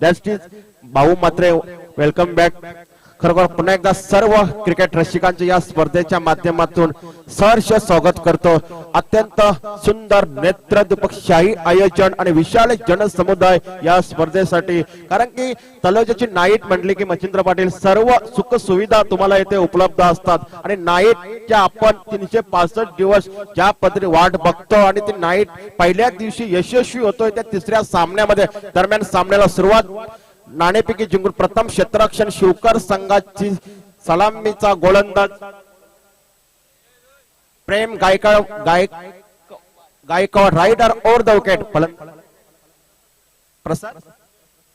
That is भाऊ मात्रे, welcome back. खरोखर पुन्हा एकदा सर्व क्रिकेट रसिकांचे या स्पर्धेच्या माध्यमातून सहर्ष स्वागत करतो. अत्यंत सुंदर नेत्रदीपकशाही आयोजन आणि विशाल जनसमुदाय या स्पर्धेसाठी, कारण की तलोजाची नाईट म्हटली की मच्छिंद्र पाटील सर्व सुख सुविधा तुम्हाला येथे उपलब्ध असतात आणि नाईटच्या आपण 365 दिवस ज्या पद्धतीने वाट बघतो आणि ती नाईट पहिल्या दिवशी यशस्वी होतोय. त्या तिसऱ्या सामन्यामध्ये दरम्यान सामन्याला सुरुवात नाणेफेकी जिंकून प्रथम क्षेत्ररक्षण शिवकर संघाची सलामीचा गोलंदाज प्रेम गायकवाड रायडर ओव्हर द विकेट.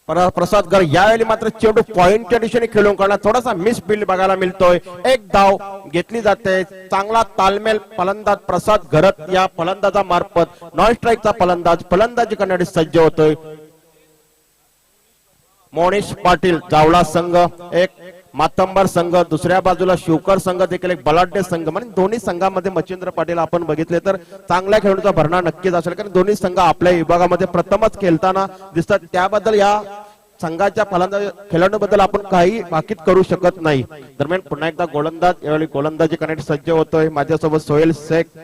प्रसाद गर यावेळी मात्र चेंडू पॉइंटच्या दिशेने खेळून करणार थोडासा मिस फील्ड बघायला मिळतोय. एक धाव घेतली जाते. चांगला तालमेल फलंदाज प्रसाद घरत या फलंदाजा मार्फत नॉन स्ट्राईकचा फलंदाज फलंदाजी करण्यासाठी सज्ज होतोय. मोनिश पाटील जावळा संघ एक मातंबर संघ, दुसऱ्या बाजूला शिवकर संघ देखील एक बलाढ्य संघ. म्हणजे दोन्ही संघामध्ये मच्छिंद्र पाटील आपण बघितले तर चांगल्या खेळाडूचा भरणा नक्कीच असेल, कारण दोन्ही संघ आपल्या विभागामध्ये प्रथमच खेळताना दिसतात. त्याबद्दल या संघाच्या फलंदाज खेळाडूबद्दल आपण काही बाकीत करू शकत नाही. दरम्यान पुन्हा एकदा गोलंदाज यावेळी गोलंदाजी करण्यासाठी सज्ज होतोय. माझ्यासोबत सोहेल शेख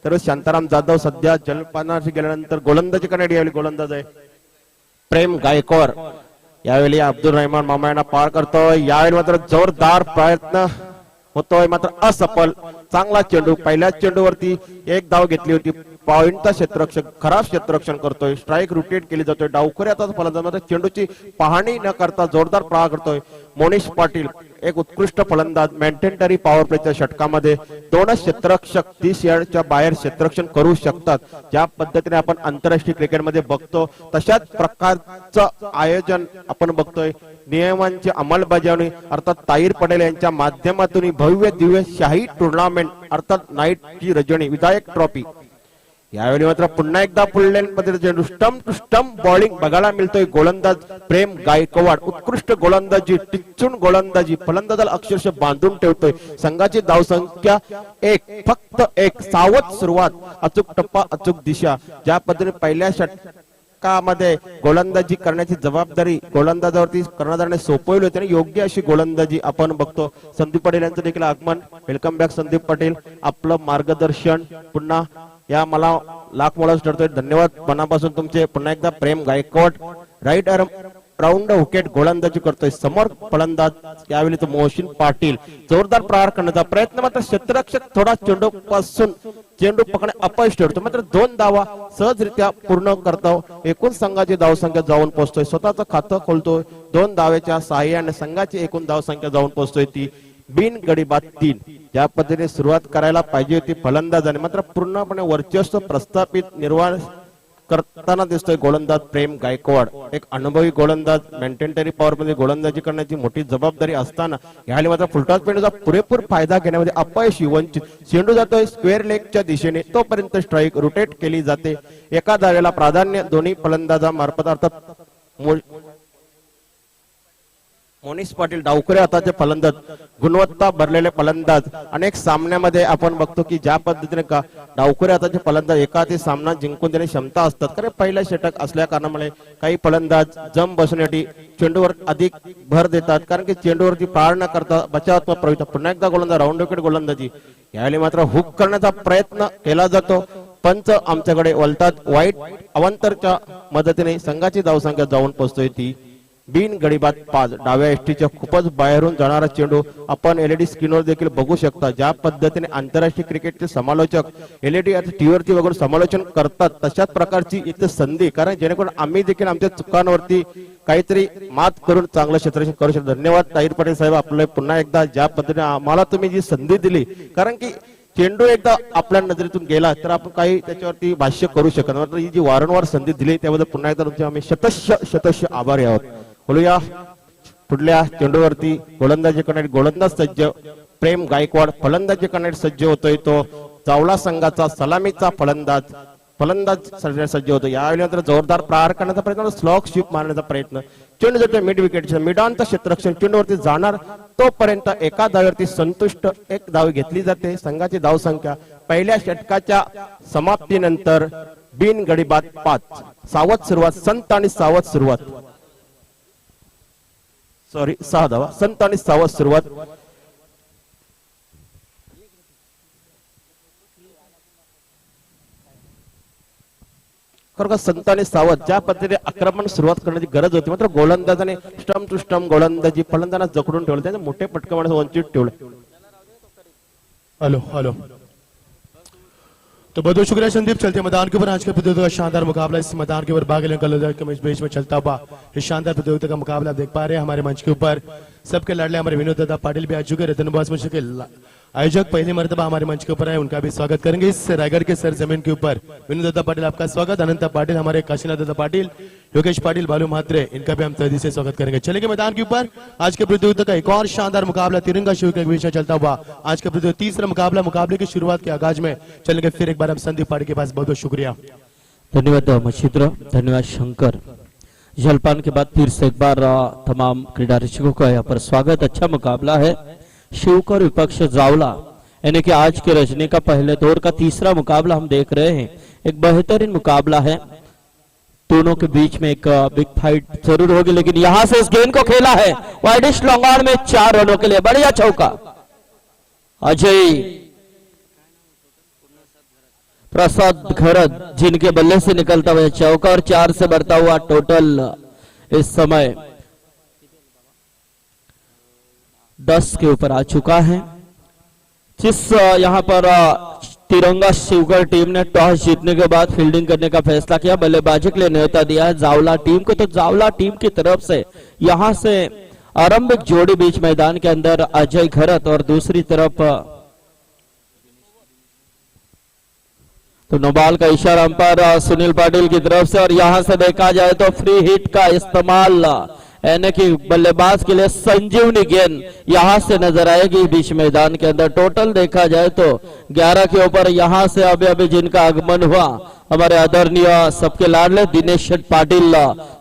तर शांताराम जाधव सध्या जलपानाशी गेल्यानंतर गोलंदाजी करण्यासाठी यावेळी गोलंदाज आहे. प्रेम गायकवाड यावेळी अब्दुल रहमान मामायांना पार करतोय. यावेळी मात्र जोरदार प्रयत्न होतोय, मात्र असफल. चांगला चेंडू, पहिल्या चेंडूवरती एक धाव घेतली होती. पॉइंटचा क्षेत्ररक्षण खराब क्षेत्ररक्षण करतोय. स्ट्राईक रोटेट केली जातोय. डावखुऱ्याचा फलंदाज मात्र चेंडूची पाहणी न करता जोरदार प्रहार करतोय. मोनिश पाटील एक उत्कृष्ट फलंदाज, मॅन्डेटरी पॉवर प्लेच्या षटकामध्ये दोनच क्षेत्ररक्षक 30 यार्डच्या बाहेर क्षेत्ररक्षण करू शकतात. ज्या पद्धतीने आपण आंतरराष्ट्रीय क्रिकेटमध्ये बघतो तशाच प्रकारचं आयोजन आपण बघतोय. नियमांची अंमलबजावणी अर्थात ताहीर पटेल यांच्या माध्यमातून भव्य दिव्य शाही टुर्नामेंट अर्थात नाईटची रजनी विधायक ट्रॉफी. यावेळी मात्र पुन्हा एकदा फुल लेन पद्धतीने स्टंप टू स्टंप बॉलिंग बघायला मिळतोय. गोलंदाज प्रेम गायकवाड उत्कृष्ट गोलंदाजी, टिच्चून गोलंदाजी, फलंदाजाला अक्षरशः बांधून ठेवतोय. संघाची धावसंख्या एक, फक्त एक. सावध सुरुवात, अचूक टप्पा, अचूक दिशा. ज्या पद्धतीने पहिल्या षटकामध्ये गोलंदाजी करण्याची जबाबदारी गोलंदाजावरती कर्णधाराने सोपवली होती आणि योग्य अशी गोलंदाजी आपण बघतो. संदीप पटेल यांचं देखील आगमन. Welcome back Sandeep Patel. आपलं मार्गदर्शन पुन्हा या मला लाख मोलाच ठरतोय. धन्यवाद मनापासून तुमचे. पुन्हा एकदा Prem Gaikwad right arm round wicket गोलंदाजी करतोय. समोर फलंदाज यावेळी तो मोहसिन पाटील. जोरदार प्रहार करण्याचा प्रयत्न, मात्र क्षेत्ररक्षक थोडा चेंडू पासून चेंडू पकडणे अपयश ठरतो. मात्र 2 धावा सहजरित्या पूर्ण करतो. एकूण संघाची धावसंख्या जाऊन पोहोचतोय. स्वतःचं खातं खोलतोय. 2 धावेच्या सहाय्याने संघाची एकूण धावसंख्या जाऊन पोहोचतोय ती बिन गडी बाद 3. ज्या पद्धतीने सुरुवात करायला पाहिजे होती फलंदाजाने, मात्र पूर्णपणे वर्चस्व प्रस्थापित निर्माण करताना दिसतोय गोलंदाज प्रेम गायकवाड. एक अनुभवी गोलंदाज, मॅन्डेटरी पॉवर मध्ये गोलंदाजी करण्याची मोठी जबाबदारी असताना यावेळी मात्र फुलटॉस चेंडूचा पुरेपूर फायदा घेण्यामध्ये अपयशी वंचित. चेंडू जातोय स्क्वेअर लेगच्या दिशेने, तोपर्यंत स्ट्राईक रोटेट केली जाते. एका धावेला प्राधान्य दोन्ही फलंदाजामार्फत अर्थात मोनिश पाटील डावखुरे हाताचे फलंदाज, गुणवत्ता भरलेले फलंदाज. अनेक सामन्यामध्ये आपण बघतो की ज्या पद्धतीने डावखुरे हाताचे फलंदाज एखादी सामना जिंकून देण्याची क्षमता असतात. कारण पहिल्या षटक असल्या कारणामुळे काही फलंदाज जम बसण्यासाठी चेंडूवर अधिक भर देतात, कारण की चेंडूवरती पार न करता बचावात्मक प्रयत्न. पुन्हा एकदा गोलंदाज राऊंड विकेट गोलंदाजी. यावेळी मात्र हुक करण्याचा प्रयत्न केला जातो. पंच आमच्याकडे वळतात. वाईट अवंतरच्या मदतीने संघाची धावसंख्या जाऊन पोहोचतोय ती बिन गडीबाद 5. डाव्या एसटीच्या खूपच बाहेरून जाणारा चेंडू आपण एलईडी स्क्रीनवर देखील बघू शकता. ज्या पद्धतीने आंतरराष्ट्रीय क्रिकेटचे समालोचक एलईडी टीव्हीवरती बघून समालोचन करतात तशाच प्रकारची इथे संधी, कारण जेणेकरून आम्ही देखील आमच्या चुकांवरती काहीतरी मात करून चांगलं क्षेत्ररक्षण करू शकतो. धन्यवाद ताहीर पटेल साहेब आपले पुन्हा एकदा. ज्या पद्धतीने आम्हाला तुम्ही जी संधी दिली, कारण की चेंडू एकदा आपल्या नजरेतून गेला तर आपण काही त्याच्यावरती भाष्य करू शकत नाही. ही जी वारंवार संधी दिली त्याबद्दल पुन्हा एकदा तुमचे आम्ही शतश आभारी आहोत. बोलूया पुढल्या चेंडूवरती गोलंदाजी करणारे गोलंदाज सज्ज प्रेम गायकवाड. फलंदाजी करणारे सज्ज होतोय तो जावळा संघाचा सलामीचा फलंदाज सज्ज होतो. यावेळी नंतर जोरदार प्रहार करण्याचा प्रयत्न, स्लॉग शिप मारण्याचा प्रयत्न. चेंडू जातोय मिड विकेटच्या मिडांचं क्षेत्ररक्षण चेंडूवरती जाणार तोपर्यंत एका धावेवरती संतुष्ट. एक धाव घेतली जाते. संघाची धावसंख्या पहिल्या षटकाच्या समाप्तीनंतर बिन गडी बाद 5. सावध सुरुवात, संत आणि सावध सुरुवात. सॉरी 6 धावा. संत आणि 6 सुरुवात. खरं का संत आणि सावध ज्या पद्धतीने आक्रमण सुरुवात करण्याची गरज होती, मात्र गोलंदाजाने स्टंप टू स्टंप गोलंदाजी फलंदाजांना जखडून ठेवलं, त्याने मोठे पटकन वंचित ठेवले. Hello hello. तो बहुत बहुत शुक्रिया संदीप. चलते मैदान के ऊपर आज के प्रतियोगिता का शानदार मुकाबला. इस मैदान के ऊपर बागेल के बीच में चलता हुआ इस शानदार प्रतियोगिता का मुकाबला आप देख पा रहे हैं. हमारे मंच के ऊपर सबके लाडले हमारे विनोद दादा पाटिल भी आ चुके. रतन बास में के आयोजक पहली मर्तबा हमारे मंच के ऊपर है, उनका भी स्वागत करेंगे. इस रायगढ़ के सर जमीन के ऊपर विनोद दादा पाटिल आपका स्वागत. अनंत पाटिल, हमारे काशीनाथ दादा पाटिल, योगेश पाटिल, बालू म्हात्रे, इनका भी हम तहदी से स्वागत करेंगे. चलेंगे मैदान के ऊपर आज के प्रतियोगिता का एक और शानदार मुकाबला तिरंगा शिविर के बीच में चलता हुआ आज का प्रतियोगिता तीसरा मुकाबला. मुकाबले की शुरुआत के आगाज में चलेंगे फिर एक बार हम संदीप पाटिल के पास. बहुत बहुत शुक्रिया. धन्यवाद मच्छिंद्र, धन्यवाद शंकर. जलपान के बाद फिर से एक बार तमाम क्रीडा रसिकों का यहाँ पर स्वागत. अच्छा मुकाबला है. शिवकर विपक्ष जावला, यानी कि आज के रजनी का पहले दौर का तीसरा मुकाबला हम देख रहे हैं. एक बेहतरीन मुकाबला है. दोनों के बीच में एक बिग फाइट जरूर होगी, लेकिन यहां से इस गेंद को खेला है वाइडिश लॉन्ग ऑन में 4 रनों के लिए. बढ़िया चौका. अजय प्रसाद घरत जिनके बल्ले से निकलता हुआ चौका और 4 से बढ़ता हुआ टोटल इस समय 10 के ऊपर आ चुका है. जिस यहां पर तिरंगा शिवगढ़ टीम ने टॉस जीतने के बाद फील्डिंग करने का फैसला किया, बल्लेबाजी के लिए न्योता दिया है जावला टीम को. तो जावला टीम की तरफ से यहां से आरंभिक जोड़ी बीच मैदान के अंदर अजय घरत और दूसरी तरफ तो नोबाल का इशारा अंपायर सुनील पाटिल की तरफ से. और यहां से देखा जाए तो फ्री हिट का इस्तेमाल, यानी कि बल्लेबाज के लिए संजीवनी गेंद यहां से नजर आएगी बीच मैदान के अंदर. टोटल देखा जाए तो 11 के ऊपर यहां से अभी जिनका आगमन हुआ हमारे आदरणीय सबके लाडले दिनेश शेठ पाटिल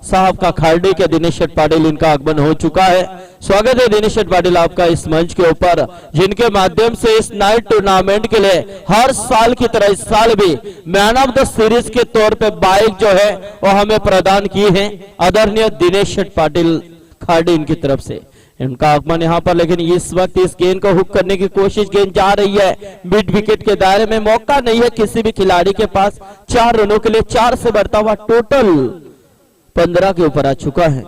साहब का खारडी के दिनेश शेठ पाटिल, इनका आगमन हो चुका है. स्वागत है दिनेश शेठ पाटिल आपका इस मंच के ऊपर, जिनके माध्यम से इस नाइट टूर्नामेंट के लिए हर साल की तरह इस साल भी मैन ऑफ द सीरीज के तौर पे बाइक जो है वो हमें प्रदान की है आदरणीय दिनेश शेठ पाटिल खारडी इनकी तरफ से. इनका आगमन यहाँ पर, लेकिन इस वक्त इस गेंद को हुक करने की कोशिश, गेंद जा रही है मिड विकेट के दायरे में, मौका नहीं है किसी भी खिलाड़ी के पास. 4 रनों के लिए 4 से बढ़ता हुआ टोटल 15 के ऊपर आ चुका है.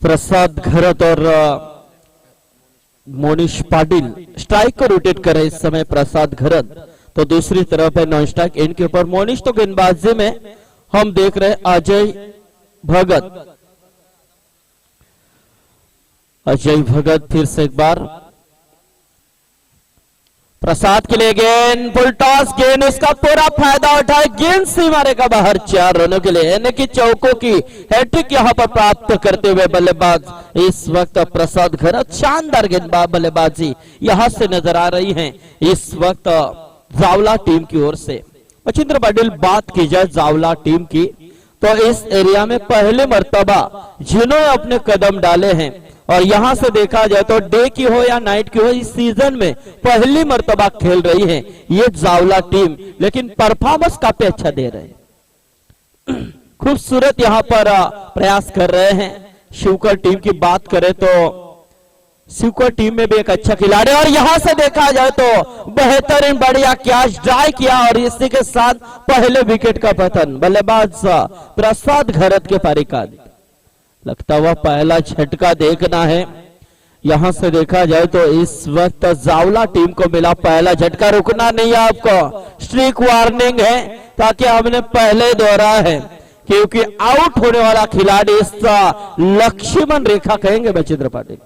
प्रसाद घरत और मोनिश पाटिल स्ट्राइक को रोटेट कर रहे इस समय प्रसाद घरत. तो दूसरी तरफ है नॉन स्ट्राइक इनके ऊपर मोनिश. तो गेंदबाजी में हम देख रहे अजय भगत. अजय भगत फिर से एक बार प्रसाद के लिए गेंद, फुल टॉस गेंद, इसका पूरा फायदा उठाए, गेंद सीमारे का बाहर 4 रनों के लिए, यानी कि चौकों की हैट्रिक यहां पर प्राप्त करते हुए बल्लेबाज इस वक्त प्रसाद घरत. शानदार गेंदबाज बल्लेबाजी यहां से नजर आ रही है इस वक्त जावला टीम की ओर से. मच्छिंद्र पाटिल, बात की जाए जावला टीम की तो इस एरिया में पहले मर्तबा जिन्होंने अपने कदम डाले हैं, और यहां से देखा जाए तो डे की हो या नाइट की हो, इस सीजन में पहली मर्तबा खेल रही है ये जावला टीम, लेकिन परफॉर्मेंस काफी अच्छा दे रहे हैं. खूबसूरत यहां पर प्रयास कर रहे हैं. शिवकर टीम की बात करें तो शिवकर टीम में भी एक अच्छा खिलाड़ी, और यहां से देखा जाए तो बेहतरीन बढ़िया कैच ड्राई किया और इसी के साथ पहले विकेट का पतन. बल्लेबाज प्रसाद घरत के पारी का लगता हुआ पहला झटका देखना है. यहां से देखा जाए तो इस वक्त जावला टीम को मिला पहला झटका. रुकना नहीं है आपको, स्ट्रीक वार्निंग है, ताकि हमने पहले दोहरा है, क्योंकि आउट होने वाला खिलाड़ी इस लक्ष्मण रेखा कहेंगे मच्छिंद्र पाटिल.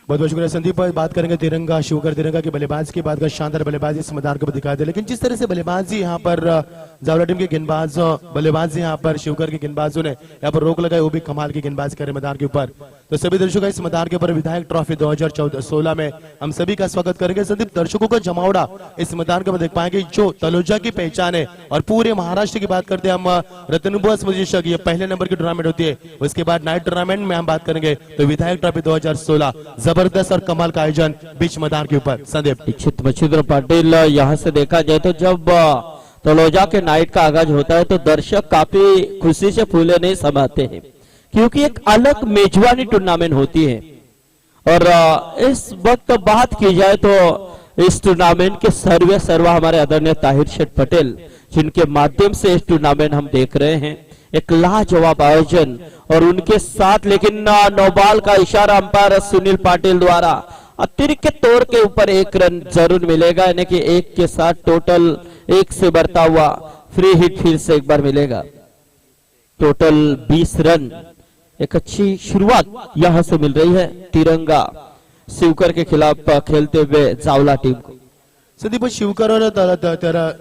बहुत बहुत शुक्रिया संदीप. बात करेंगे तिरंगा शिवकर तिरंगा की बल्लेबाज की बात कर, शानदार बल्लेबाजी इस मैदान को दिखा दे, लेकिन जिस तरह से बल्लेबाजी यहाँ पर जावला टीम के गेंदबाज बल्लेबाज यहाँ पर शिवकर के गेंदबाजों ने यहाँ पर रोक लगाई, वो भी कमाल की गेंदबाजी करे मैदान के ऊपर। तो सभी दर्शकों इस मैदान के ऊपर विधायक ट्रॉफी 2016 में हम सभी का स्वागत करेंगे। संदीप, दर्शकों का जमावड़ा इस मैदान के ऊपर देख पाएंगे जो तलोजा की पहचान है। और पूरे महाराष्ट्र की बात करते हैं हम, रतनबुआ स्मृति ये पहले नंबर की टूर्नामेंट होती है। उसके बाद नाइट टूर्नामेंट में हम बात करेंगे तो विधायक ट्रॉफी 2016 जबरदस्त और कमाल का आयोजन बीच मैदान के ऊपर। संदीप, मच्छिंद्र पाटिल, यहाँ से देखा जाए तो जब तलोजा के नाइट का आगाज होता है तो दर्शक काफी खुशी से फूले नहीं समाते हैं, क्योंकि एक अलग मेजबानी टूर्नामेंट होती है। और इस वक्त बात की जाए तो इस टूर्नामेंट के सर्वा हमारे आदरणीय ताहिर शेठ पटेल, जिनके माध्यम से इस टूर्नामेंट हम देख रहे हैं, एक लाजवाब आयोजन। और उनके साथ लेकिन नौबाल का इशारा अंपायर सुनील पाटिल द्वारा अतिरिक्त तौर के ऊपर 1 रन जरूर मिलेगा, यानी कि 1 के साथ टोटल 1 से बढ़ता हुआ फ्री हिट फिर से एक बार मिलेगा। टोटल 20 रन, एक अच्छी शुरुआत यहां से मिल रही है तिरंगा शिवकर के खिलाफ खेलते हुए जावला टीम को। संदीप, शिवकर और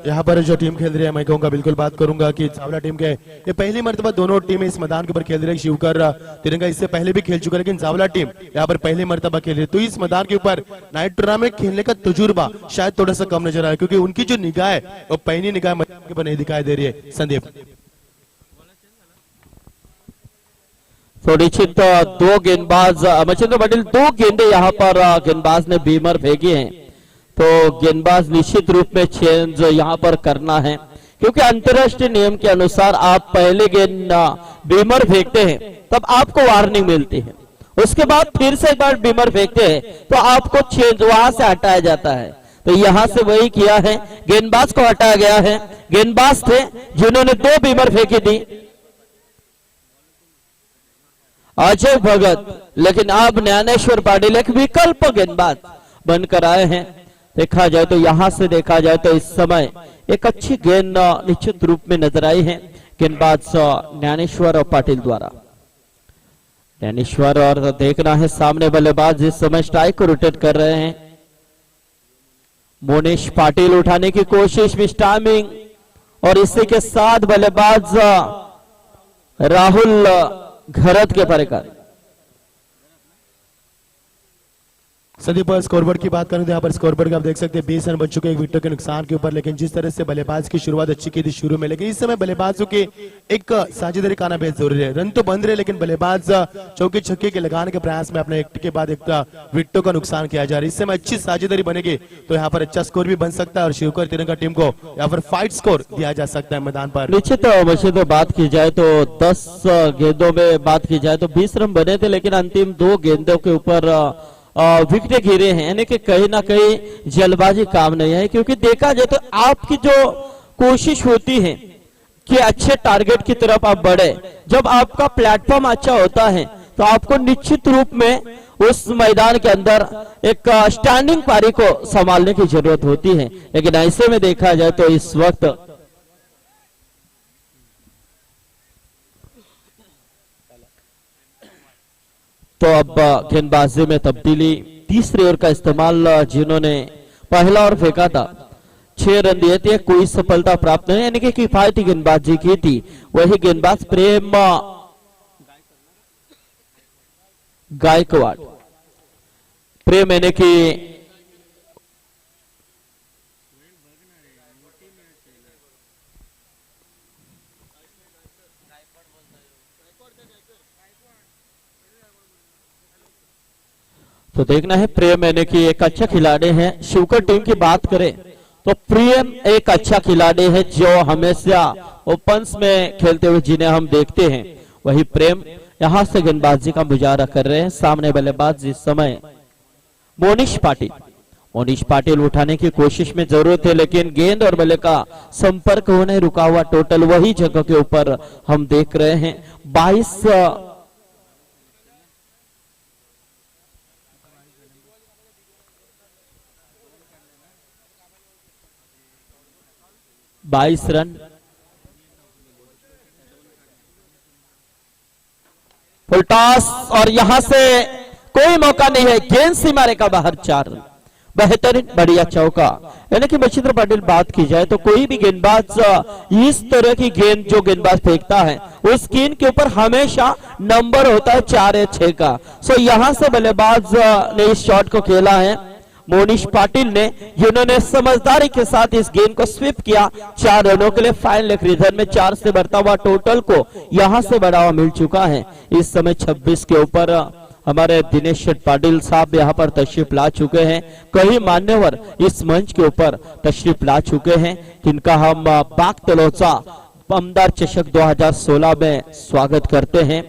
यहाँ पर जो टीम खेल रही है, मैं कहूंगा बिल्कुल बात करूंगा कि जावला टीम के ये पहली मर्तबा दोनों टीमें इस मैदान के ऊपर खेल रही है। शिवकर तिरंगा इससे पहले भी खेल चुका है, लेकिन जावला टीम यहाँ पर पहली मर्तबा खेल रही है। तो इस मैदान के ऊपर नाइट टूर्नामेंट खेलने का तजुर्बा शायद थोड़ा सा कम नजर आया, क्योंकि उनकी जो निगाह है वो पहली निगाह मैदान के ऊपर नहीं दिखाई दे रही है। संदीप, निश्चित 2 गेंदबाज मच्छिंद्र पाटिल, 2 गेंदे यहाँ पर गेंदबाज ने बीमर फेंकी हैं, तो गेंदबाज निश्चित रूप में चेंज यहाँ पर करना है, क्योंकि अंतरराष्ट्रीय नियम के अनुसार आप पहले गेंद बीमर फेंकते हैं तब आपको वार्निंग मिलती है, उसके बाद फिर से एक बार बीमर फेंकते हैं तो आपको चेंज वहां से हटाया जाता है। तो यहां से वही किया है, गेंदबाज को हटाया गया है। गेंदबाज थे जिन्होंने 2 बीमर फेंकी थी, अजय भगत, लेकिन अब ज्ञानेश्वर पाटिल एक विकल्प गेंदबाज बनकर आए हैं। देखा जाए तो यहां से देखा जाए तो इस समय एक अच्छी गेंद निश्चित रूप में नजर आई है गेंदबाज ज्ञानेश्वर पाटिल द्वारा। ज्ञानेश्वर, और देखना है सामने बल्लेबाज इस समय स्ट्राइक को रोटेट कर रहे हैं। मोनेश पाटिल उठाने की कोशिश, मिस टाइमिंग, और इसी के साथ बल्लेबाज राहुल घरत के परिकर। संदीप, स्कोरबोर्ड की बात करें तो यहाँ पर स्कोरबोर्ड का आप देख सकते हैं 20 रन बन चुके हैं एक विकेट के नुकसान के ऊपर। लेकिन जिस तरह से बल्लेबाज की शुरुआत अच्छी की थी शुरू में, लेकिन इस समय बल्लेबाजों की एक साझेदारी का आना बेहद जरूरी है। रन तो बन रहे, लेकिन बल्लेबाज चौके छक्के के लगाने के प्रयास में अपने एक के बाद एक विकेटों का नुकसान किया जा रहा है। इस समय अच्छी साझेदारी बनेगी तो यहाँ पर अच्छा स्कोर भी बन सकता है और शिवकर तिरंगा टीम को यहाँ पर फाइट स्कोर दिया जा सकता है मैदान पर। निश्चित तो बात की जाए तो 10 गेंदों में बात की जाए तो 20 रन बने थे, लेकिन अंतिम 2 गेंदों के ऊपर विकेट गिरे हैं, यानी कि कहीं ना कहीं जल्दबाजी काम नहीं है। क्योंकि देखा जाए तो आपकी जो कोशिश होती है कि अच्छे टारगेट की तरफ आप बढ़े, जब आपका प्लेटफॉर्म अच्छा होता है तो आपको निश्चित रूप में उस मैदान के अंदर एक स्टैंडिंग पारी को संभालने की जरूरत होती है। लेकिन ऐसे में देखा जाए तो इस वक्त तो अब गेंदबाजी में तब्दीली, तीसरे ओवर का इस्तेमाल, जिन्होंने पहला ओवर फेंका था 6 रन दिए थे, कोई सफलता प्राप्त नहीं, यानी कि किफायती गेंदबाजी की थी। वही गेंदबाज प्रेम गायकवाड़, प्रेम यानी कि तो देखना है प्रेम यानी कि एक अच्छा खिलाड़ी है। शिवकर टीम की बात करें तो प्रेम एक अच्छा खिलाड़ी है जो हमेशा ओपन्स में खेलते हुए जिन्हें हम देखते हैं। वही प्रेम यहां से गेंदबाजी का मुजाहरा कर रहे हैं। सामने बल्लेबाज इस समय मोनिश पाटिल, मोनिश पाटिल उठाने की कोशिश में जरूरत है, लेकिन गेंद और बल्ले का संपर्क होने रुका हुआ। टोटल वही जगह के ऊपर हम देख रहे हैं 22 रन। फुल टॉस और यहां से कोई मौका नहीं है, गेंद सीमा रेखा बाहर 4 रन। बेहतरीन बढ़िया चौका यानी कि मच्छिंद्र पाटिल बात की जाए तो कोई भी गेंदबाज इस तरह की गेंद जो गेंदबाज फेंकता है उस गेंद के ऊपर हमेशा नंबर होता है 4 या 6 का। सो यहां से बल्लेबाज ने इस शॉट को खेला है मोनिश पाटिल ने, जिन्होंने समझदारी के साथ इस गेंद को स्वीप किया 4 रनों के लिए। फाइनल एक रिधन में 4 से बढ़ता हुआ टोटल को यहां से बढ़ावा मिल चुका है। इस समय 26 के ऊपर हमारे दिनेश शेठ पाटिल साहब यहाँ पर तशरीफ ला चुके हैं। कई मान्यवर इस मंच के ऊपर तशरीफ ला चुके हैं, जिनका हम बाग तलोचा आमदार चषक 2016 में स्वागत करते हैं।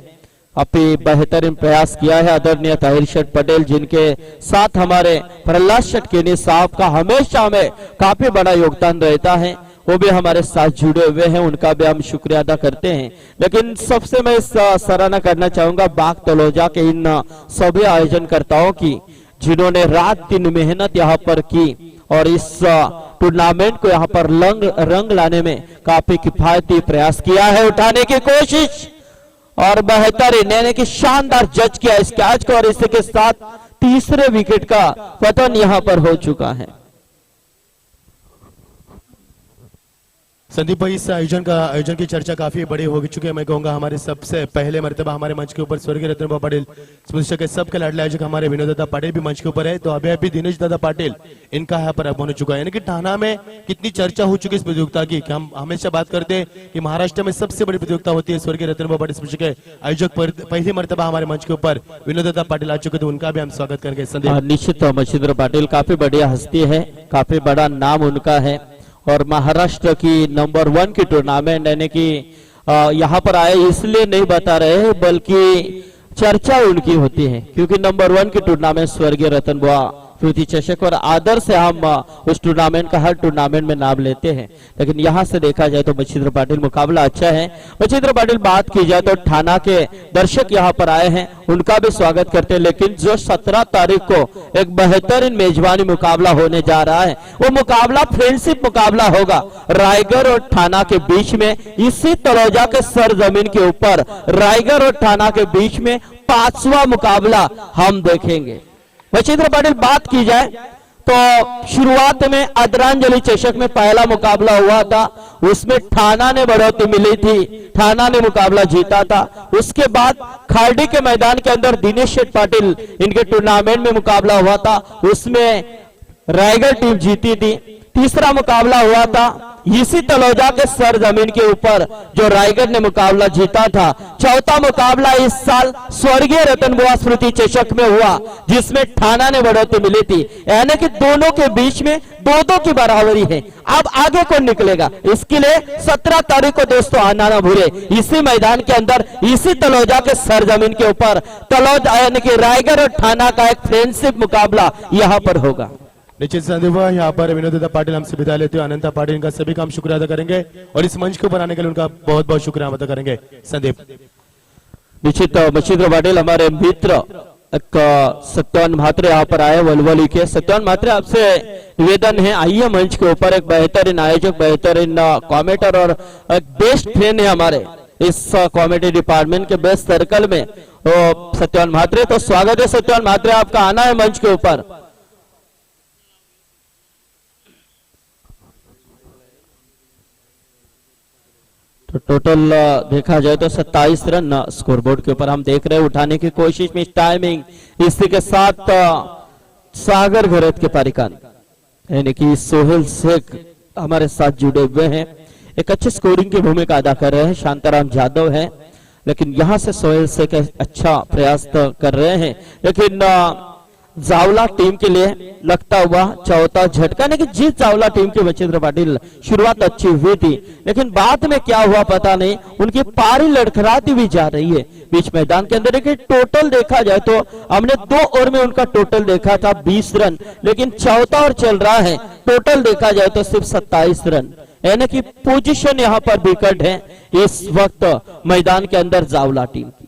अपनी बेहतरीन प्रयास किया है आदरणीय ताहिर शेठ पटेल, जिनके साथ हमारे प्रहलाद शेठ केनी साहब का हमेशा में काफी बड़ा योगदान रहता है, वो भी हमारे साथ जुड़े हुए हैं, उनका भी हम शुक्रिया अदा करते हैं। लेकिन सबसे मैं सराहना करना चाहूंगा बाग तलोजा के इन सभी आयोजनकर्ताओं की, जिन्होंने रात दिन मेहनत यहाँ पर की और इस टूर्नामेंट को यहाँ पर रंग लाने में काफी किफायती प्रयास किया है, उठाने की कोशिश और बेहतरीन यानी कि शानदार जज किया इस कैच को और इसी के साथ तीसरे विकेट का पतन यहां पर हो चुका है। संदीप भाई, इस आयोजन की चर्चा काफी बड़ी हो चुकी है। मैं कहूंगा हमारे सबसे पहले मर्तबा हमारे मंच के ऊपर स्वर्गीय रतन बाबा पाटिल स्मृति के सबके लाडले आयोजक हमारे विनोद दादा पाटिल भी मंच के ऊपर है। तो अभी दिनेश दादा पाटिल इनका यहाँ पर आगमन हो चुका है। यानी कि ठाणा में कितनी चर्चा हो चुकी है इस प्रतियोगिता की कि हम हमेशा बात करते हैं कि महाराष्ट्र में सबसे बड़ी प्रतियोगिता होती है। स्वर्गीय रतन बाबा पाटिल स्मृति के आयोजक पहली मर्तबा हमारे मंच के ऊपर विनोद दादा पाटिल आ चुके, तो उनका भी हम स्वागत करेंगे। संदीप, निश्चित मच्छिंद्र पाटिल काफी बढ़िया हस्ती है, काफी बड़ा नाम उनका है और महाराष्ट्र की नंबर 1 की टूर्नामेंट यानी कि यहाँ पर आए इसलिए नहीं बता रहे हैं, बल्कि चर्चा उनकी होती है क्योंकि नंबर 1 की टूर्नामेंट स्वर्गीय रतन बुआ स्मृति चषक और आदर से हम उस टूर्नामेंट का हर टूर्नामेंट में नाम लेते हैं। लेकिन यहाँ से देखा जाए तो मच्छिंद्र पाटिल मुकाबला अच्छा है। मच्छिंद्र पाटिल बात की जाए तो ठाणा के दर्शक यहाँ पर आए हैं, उनका भी स्वागत करते हैं। लेकिन जो 17 तारीख को एक बेहतरीन मेजबानी मुकाबला होने जा रहा है, वो मुकाबला फ्रेंडशिप मुकाबला होगा रायगढ़ और ठाणा के बीच में। इसी तलोजा के सरजमीन के ऊपर रायगढ़ और ठाणा के बीच में 5वां मुकाबला हम देखेंगे। मच्छिंद्र पाटिल बात की जाए तो शुरुआत में आदरांजलि चषक में पहला मुकाबला हुआ था, उसमें ठाणा ने बढ़ोतरी मिली थी, ठाणा ने मुकाबला जीता था। उसके बाद खार्डी के मैदान के अंदर दिनेश शेठ पाटिल इनके टूर्नामेंट में मुकाबला हुआ था, उसमें रायगढ़ टीम जीती थी। तीसरा मुकाबला हुआ था इसी तलोजा के सरजमीन के ऊपर जो रायगढ़ ने मुकाबला जीता था। चौथा मुकाबला इस साल स्वर्गीय रतन बुआ स्मृति चषक में हुआ, जिसमें ठाणा ने बढ़ोतरी मिली थी। यानी कि दोनों के बीच में 2-2 की बराबरी है। अब आगे कौन निकलेगा, इसके लिए 17 तारीख को दोस्तों आना ना भूले, इसी मैदान के अंदर इसी तलोजा के सरजमीन के ऊपर तलोजा यानी कि रायगढ़ और ठाणा का एक फ्रेंडशिप मुकाबला यहाँ पर होगा। निश्चित संदीप, यहाँ पर विनोद दादा पाटिल हमसे विदा लेते हुए अनंता पाटिल इनका सभी का हम शुक्रिया अदा करेंगे और इस मंच को बनाने के लिए उनका बहुत बहुत शुक्रिया अदा करेंगे। संदीप, निश्चित मच्छिंद्र पाटिल हमारे मित्र सत्यवान म्हात्रे यहाँ पर आए वलवली के। सत्यवान म्हात्रे, आपसे निवेदन है आइए मंच के ऊपर। एक बेहतरीन आयोजक, बेहतरीन कॉमेंटर और एक बेस्ट फ्रेंड है हमारे इस कॉमेडी डिपार्टमेंट के बेस्ट सर्कल में सत्यवान म्हात्रे। तो स्वागत है सत्यवान म्हात्रे, आपका आना है मंच के ऊपर। तो टोटल देखा जाए तो 27 रन स्कोरबोर्ड के ऊपर हम देख रहे हैं, उठाने की कोशिश में टाइमिंग इसी के साथ सागर घरत के पारिकान यानी कि सोहेल शेख हमारे साथ जुड़े हुए हैं, एक अच्छी स्कोरिंग की भूमिका अदा कर रहे हैं। शांताराम जादव है, लेकिन यहां से सोहेल शेख अच्छा प्रयास तो कर रहे हैं, लेकिन जावला टीम के लिए लगता हुआ चौथा झटका नहीं कि जीत जावला टीम की। मच्छिंद्र पाटिल शुरुआत अच्छी हुई थी, लेकिन बाद में क्या हुआ पता नहीं, उनकी पारी लड़खड़ाती भी जा रही है बीच मैदान के अंदर। लेकिन टोटल देखा जाए तो हमने 2 ओवर में उनका टोटल देखा था 20 रन, लेकिन चौथा ओवर चल रहा है, टोटल देखा जाए तो सिर्फ 27 रन। यानी कि पोजीशन यहाँ पर विकेट है इस वक्त मैदान के अंदर जावला टीम की।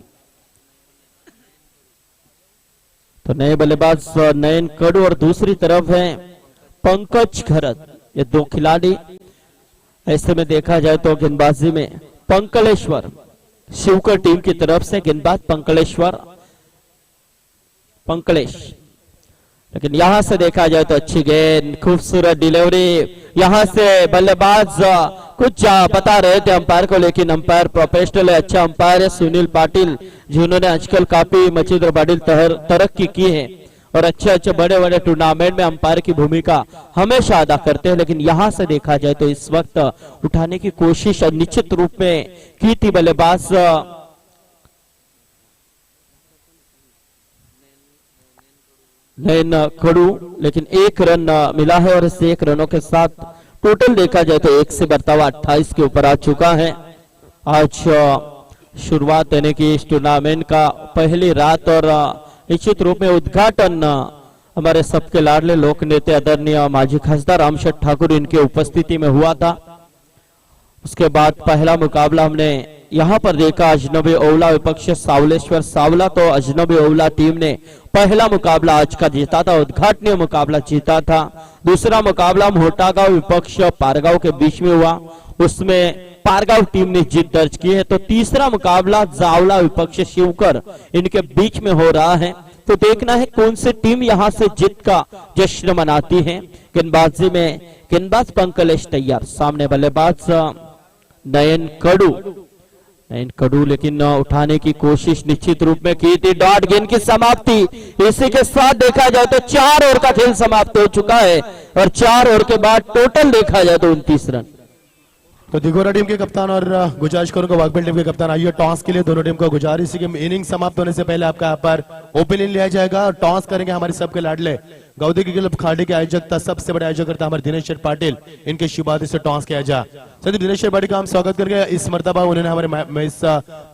तो नए बल्लेबाज नयन कडू और दूसरी तरफ है पंकज खरत, ये 2 खिलाड़ी। ऐसे में देखा जाए तो गेंदबाजी में पंकलेश्वर शिवकर टीम की तरफ से गेंदबाज पंकलेश लेकिन यहां से देखा जाए तो अच्छी गेंद, खूबसूरत डिलीवरी। यहां से बल्लेबाज कुछ बता रहे थे अंपायर को, लेकिन अंपायर प्रोफेशनल है, अच्छा अंपायर है सुनील पाटिल, जिन्होंने आजकल काफी मच्छिंद्र पाटिल तरक्की की है और अच्छे अच्छे बड़े बड़े टूर्नामेंट में अंपायर की भूमिका हमेशा अदा करते हैं। लेकिन यहां से देखा जाए तो इस वक्त उठाने की कोशिश निश्चित रूप में की थी बल्लेबाज नयन खड़ू, लेकिन 1 रन मिला है और इस 1 रनों के साथ टोटल देखा जाए तो 1 से बर्तावा 28 के ऊपर आ चुका है। आज शुरुआत यानी कि इस टूर्नामेंट का पहली रात और निश्चित रूप में उद्घाटन हमारे सबके लाडले लोक नेता आदरणीय माजी खासदार रामशेठ ठाकुर इनके उपस्थिति में हुआ था। उसके बाद पहला मुकाबला हमने यहां पर देखा अजनबी ओवला विपक्ष सावलेश्वर सावला, तो अजनबी ओवला टीम ने पहला मुकाबला आज का जीता था, उद्घाटनीय मुकाबला जीता था। दूसरा मुकाबला मोटागांव विपक्ष पारगांव के बीच में हुआ, उसमें पारगांव टीम ने जीत दर्ज की है। तो तीसरा मुकाबला जावला विपक्ष शिवकर इनके बीच में हो रहा है, तो देखना है कौन सी टीम यहां से जीत का जश्न मनाती है। गेंदबाजी में गेंदबाज पंकलेश तैयार, सामने बल्लेबाज नयन कड़ू लेकिन उठाने की कोशिश निश्चित रूप में की थी। डॉट गेंद की समाप्ति, इसी के साथ देखा जाए तो 4 ओवर का खेल समाप्त हो चुका है और 4 ओवर के बाद टोटल देखा जाए तो 29 रन। तो दिगोरा टीम के कप्तान और गुजारिश करूंगा वाघबेल टीम के कप्तान आइए टॉस के लिए। दोनों टीम को गुजारिश है कि इनिंग समाप्त होने से पहले आपका यहाँ पर ओपनिंग लिया जाएगा और टॉस करेंगे हमारे सबके लाडले गौदी की क्लब खाड़ी के आयोजक सबसे बड़े आयोजक करता हमारे दिनेश पाटिल, इनके शुभारंभ से टॉस किया जा। सर दिनेश पाटिल का हम स्वागत करेंगे। इस मर्तबा उन्होंने हमारे इस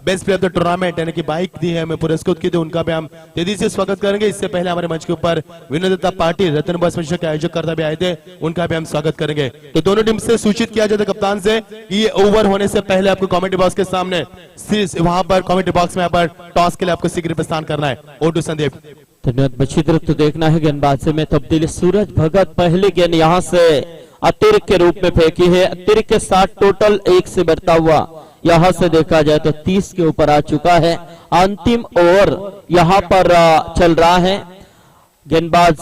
best player of the tournament यानी कि बाइक दी है, हमें पुरस्कृत की थी, उनका भी हम तेजी से स्वागत करेंगे। इससे पहले हमारे मंच के ऊपर विनोद दत्ता पाटिल रतन बस के आयोजक करता भी आए थे, उनका भी हम स्वागत करेंगे। तो दोनों टीम से सूचित किया जाता है कप्तान से कि ये ओवर होने से पहले आपको कमेंट्री बॉक्स के सामने वहां पर कमेंट्री बॉक्स में यहाँ पर टॉस के लिए आपको शीघ्र प्रस्थान करना है। ओटू संदीप धन्यवाद। बशीदर तो देखना है गेंदबाजी में तब्दीली, सूरज भगत पहली गेंद यहां से अतिरिक्त के रूप में फेंकी है, अतिरिक्त के साथ टोटल 1 से बढ़ता हुआ यहां से देखा जाए तो 30 के ऊपर आ चुका है। अंतिम ओवर यहां पर चल रहा है, गेंदबाज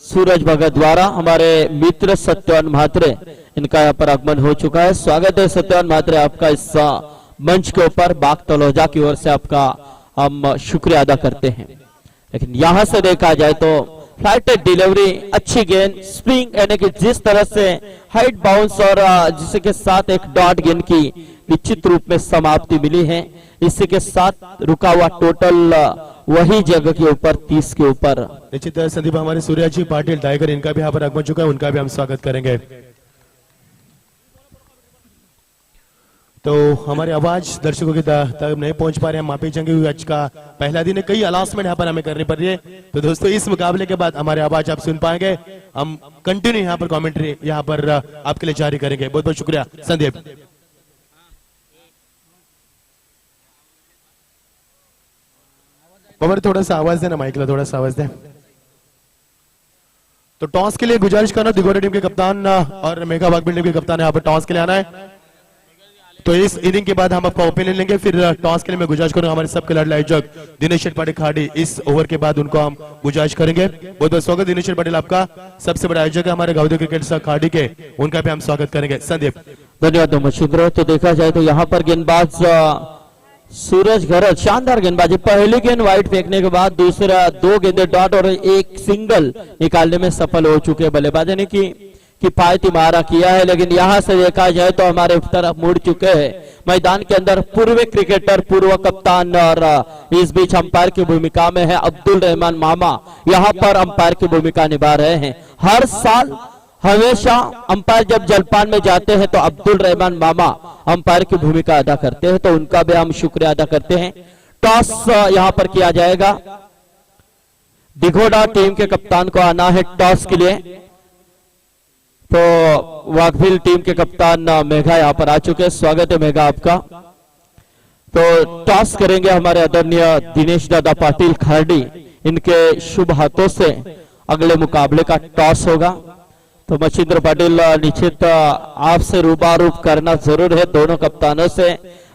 सूरज भगत द्वारा हमारे मित्र सत्यवान म्हात्रे इनका यहाँ पर आगमन हो चुका है। स्वागत है सत्यवान म्हात्रे आपका इस मंच के ऊपर, बाग तलोजा की ओर से आपका हम शुक्रिया अदा करते हैं। लेकिन यहां से देखा जाए तो फ्लाइटेड डिलीवरी, अच्छी गेंद, स्प्रिंग यानी कि जिस तरह से हाइट बाउंस और जिसके साथ एक डॉट गेंद की निश्चित रूप में समाप्ति मिली है, इसी के साथ रुका हुआ टोटल वही जगह के ऊपर 30 के ऊपर। निश्चित संदीप हमारे सूर्या जी पाटिल टाइगर इनका भी यहाँ पर आगमन चुका है, उनका भी हम स्वागत करेंगे। तो हमारी आवाज दर्शकों की तक नहीं पहुंच पा रहे हैं, माफी चाहेंगे। आज का पहला दिन है, कई अनाउंसमेंट यहाँ पर हमें करनी पड़ रही है। तो दोस्तों इस मुकाबले के बाद हमारी आवाज आप सुन पाएंगे, हम कंटिन्यू यहाँ पर कमेंट्री यहाँ पर आपके लिए जारी करेंगे। बहुत बहुत शुक्रिया संदीप। बाबर थोड़ा सा आवाज देना, माइक ला थोड़ा सा आवाज दे। तो टॉस के लिए गुजारिश करना दिगोरा टीम के कप्तान और मेगा वाघबेल टीम के कप्तान यहाँ पर टॉस के लिए आना है। तो इस इनिंग के बाद हम आपका ओपिनियन लेंगे, फिर टॉस के लिए मैं गुजारिश करूंगा हमारे सबके लाडले आयोजक दिनेश पाटिल खाड़ी, इस ओवर के बाद उनको हम गुजारिश करेंगे। बहुत बहुत स्वागत दिनेश पाटिल आपका, सबसे बड़ा आयोजक है हमारे गाउदी क्रिकेट खाड़ी के, उनका भी हम स्वागत करेंगे। संदीप धन्यवाद मशींद्र। तो देखा जाए तो यहाँ पर गेंदबाज सूरज घरत शानदार गेंदबाजी, पहली गेंद वाइड फेंकने के बाद दूसरा 2 गेंदे डॉट और 1 सिंगल निकालने में सफल हो चुके बल्लेबाज ने की किफायती मारा किया है। लेकिन यहां से देखा जाए तो हमारे तरफ मुड़ चुके हैं मैदान के अंदर पूर्व क्रिकेटर, पूर्व कप्तान और इस बीच अंपायर की भूमिका में है अब्दुल रहमान मामा, यहां पर अंपायर की भूमिका निभा रहे हैं। हर साल हमेशा अंपायर जब जलपान में जाते हैं तो अब्दुल रहमान मामा अंपायर की भूमिका अदा करते हैं, तो उनका भी हम शुक्रिया अदा करते हैं। टॉस यहां पर किया जाएगा, दिघोड़ा टीम के कप्तान को आना है टॉस के लिए। तो वाघबील टीम के कप्तान मेघा यहाँ पर आ चुके हैं, स्वागत है मेघा आपका। तो टॉस करेंगे हमारे आदरणीय दिनेश दादा पाटिल खाड़ी, इनके शुभ हाथों से अगले मुकाबले का टॉस होगा। तो मच्छिंद्र पाटिल निश्चित आपसे रूबारू करना जरूर है, दोनों कप्तानों से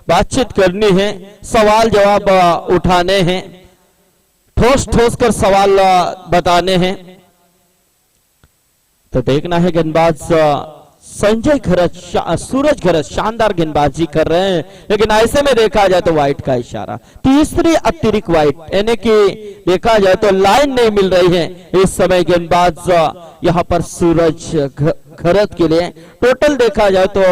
बातचीत करनी है, सवाल जवाब उठाने हैं, ठोस ठोस कर सवाल बताने हैं। तो देखना है गेंदबाज संजय घरत सूरज घरत शानदार गेंदबाजी कर रहे हैं, लेकिन ऐसे में देखा जाए तो वाइट का इशारा, तीसरी अतिरिक्त वाइट, यानी कि देखा जाए तो लाइन नहीं मिल रही है इस समय गेंदबाज यहां पर सूरज घरत के लिए। टोटल देखा जाए तो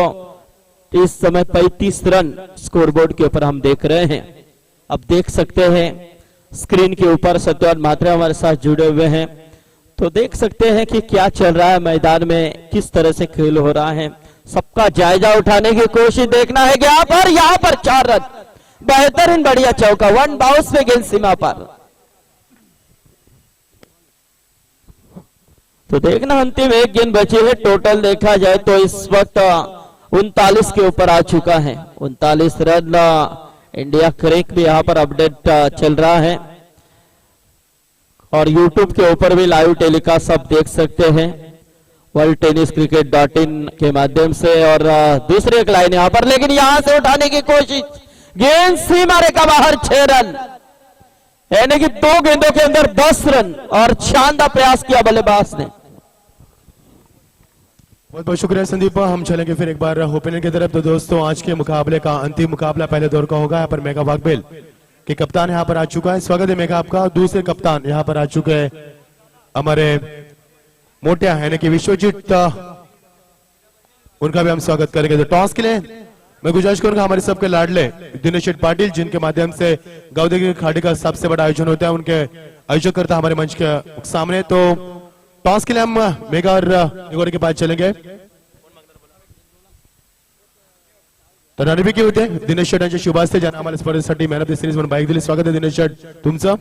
इस समय 35 रन स्कोरबोर्ड के ऊपर हम देख रहे हैं। अब देख सकते हैं स्क्रीन के ऊपर सत्यवान मात्रा हमारे साथ जुड़े हुए हैं, तो देख सकते हैं कि क्या चल रहा है मैदान में, किस तरह से खेल हो रहा है, सबका जायजा उठाने की कोशिश देखना है। यहाँ पर 4 रन, बेहतरीन बढ़िया चौका, 1 बाउंस पे गेंद सीमा पर। तो देखना अंतिम 1 गेंद बची है। टोटल देखा जाए तो इस वक्त 39 के ऊपर आ चुका है, 39 रन। इंडिया क्रिक भी यहाँ पर अपडेट चल रहा है और YouTube के ऊपर भी लाइव टेलीकास्ट आप देख सकते हैं worldtenniscricket.in के माध्यम से। और दूसरी एक लाइन यहां पर, लेकिन यहां से उठाने की कोशिश, गेंद सीमा रेखा बाहर, 6 रन, यानी कि 2 गेंदों के अंदर 10 रन और शानदार प्रयास किया बल्लेबाज ने। बहुत बहुत शुक्रिया संदीप। हम चलेंगे फिर एक बार ओपनर की तरफ। तो दोस्तों आज के मुकाबले का अंतिम मुकाबला पहले दौर का होगा। यहाँ पर मेघा वाघबेल के कप्तान यहाँ पर आ चुका है, स्वागत है मेघा आपका। दूसरे कप्तान यहाँ पर आ चुके हैं हमारे मोटिया यानी कि विश्वजीत, उनका भी हम स्वागत करेंगे। तो टॉस के लिए मैं गुजारिश करूंगा हमारे सबके लाडले दिनेश पाटिल, जिनके माध्यम से गावदेगी खाड़ी का सबसे बड़ा आयोजन होता है, उनके आयोजक करता हमारे मंच के सामने। तो टॉस के लिए हम मेघा और निगोड़े के पास चलेंगे। तर नाणेफेकी होते दिनेश शेट यांच्या शुभ हस्ते, ज्यांना आम्हाला स्पर्धेसाठी मॅन ऑफ द सिरीज म्हणून बाईक दिली। स्वागत आहे दिनेश शेट तुमचं।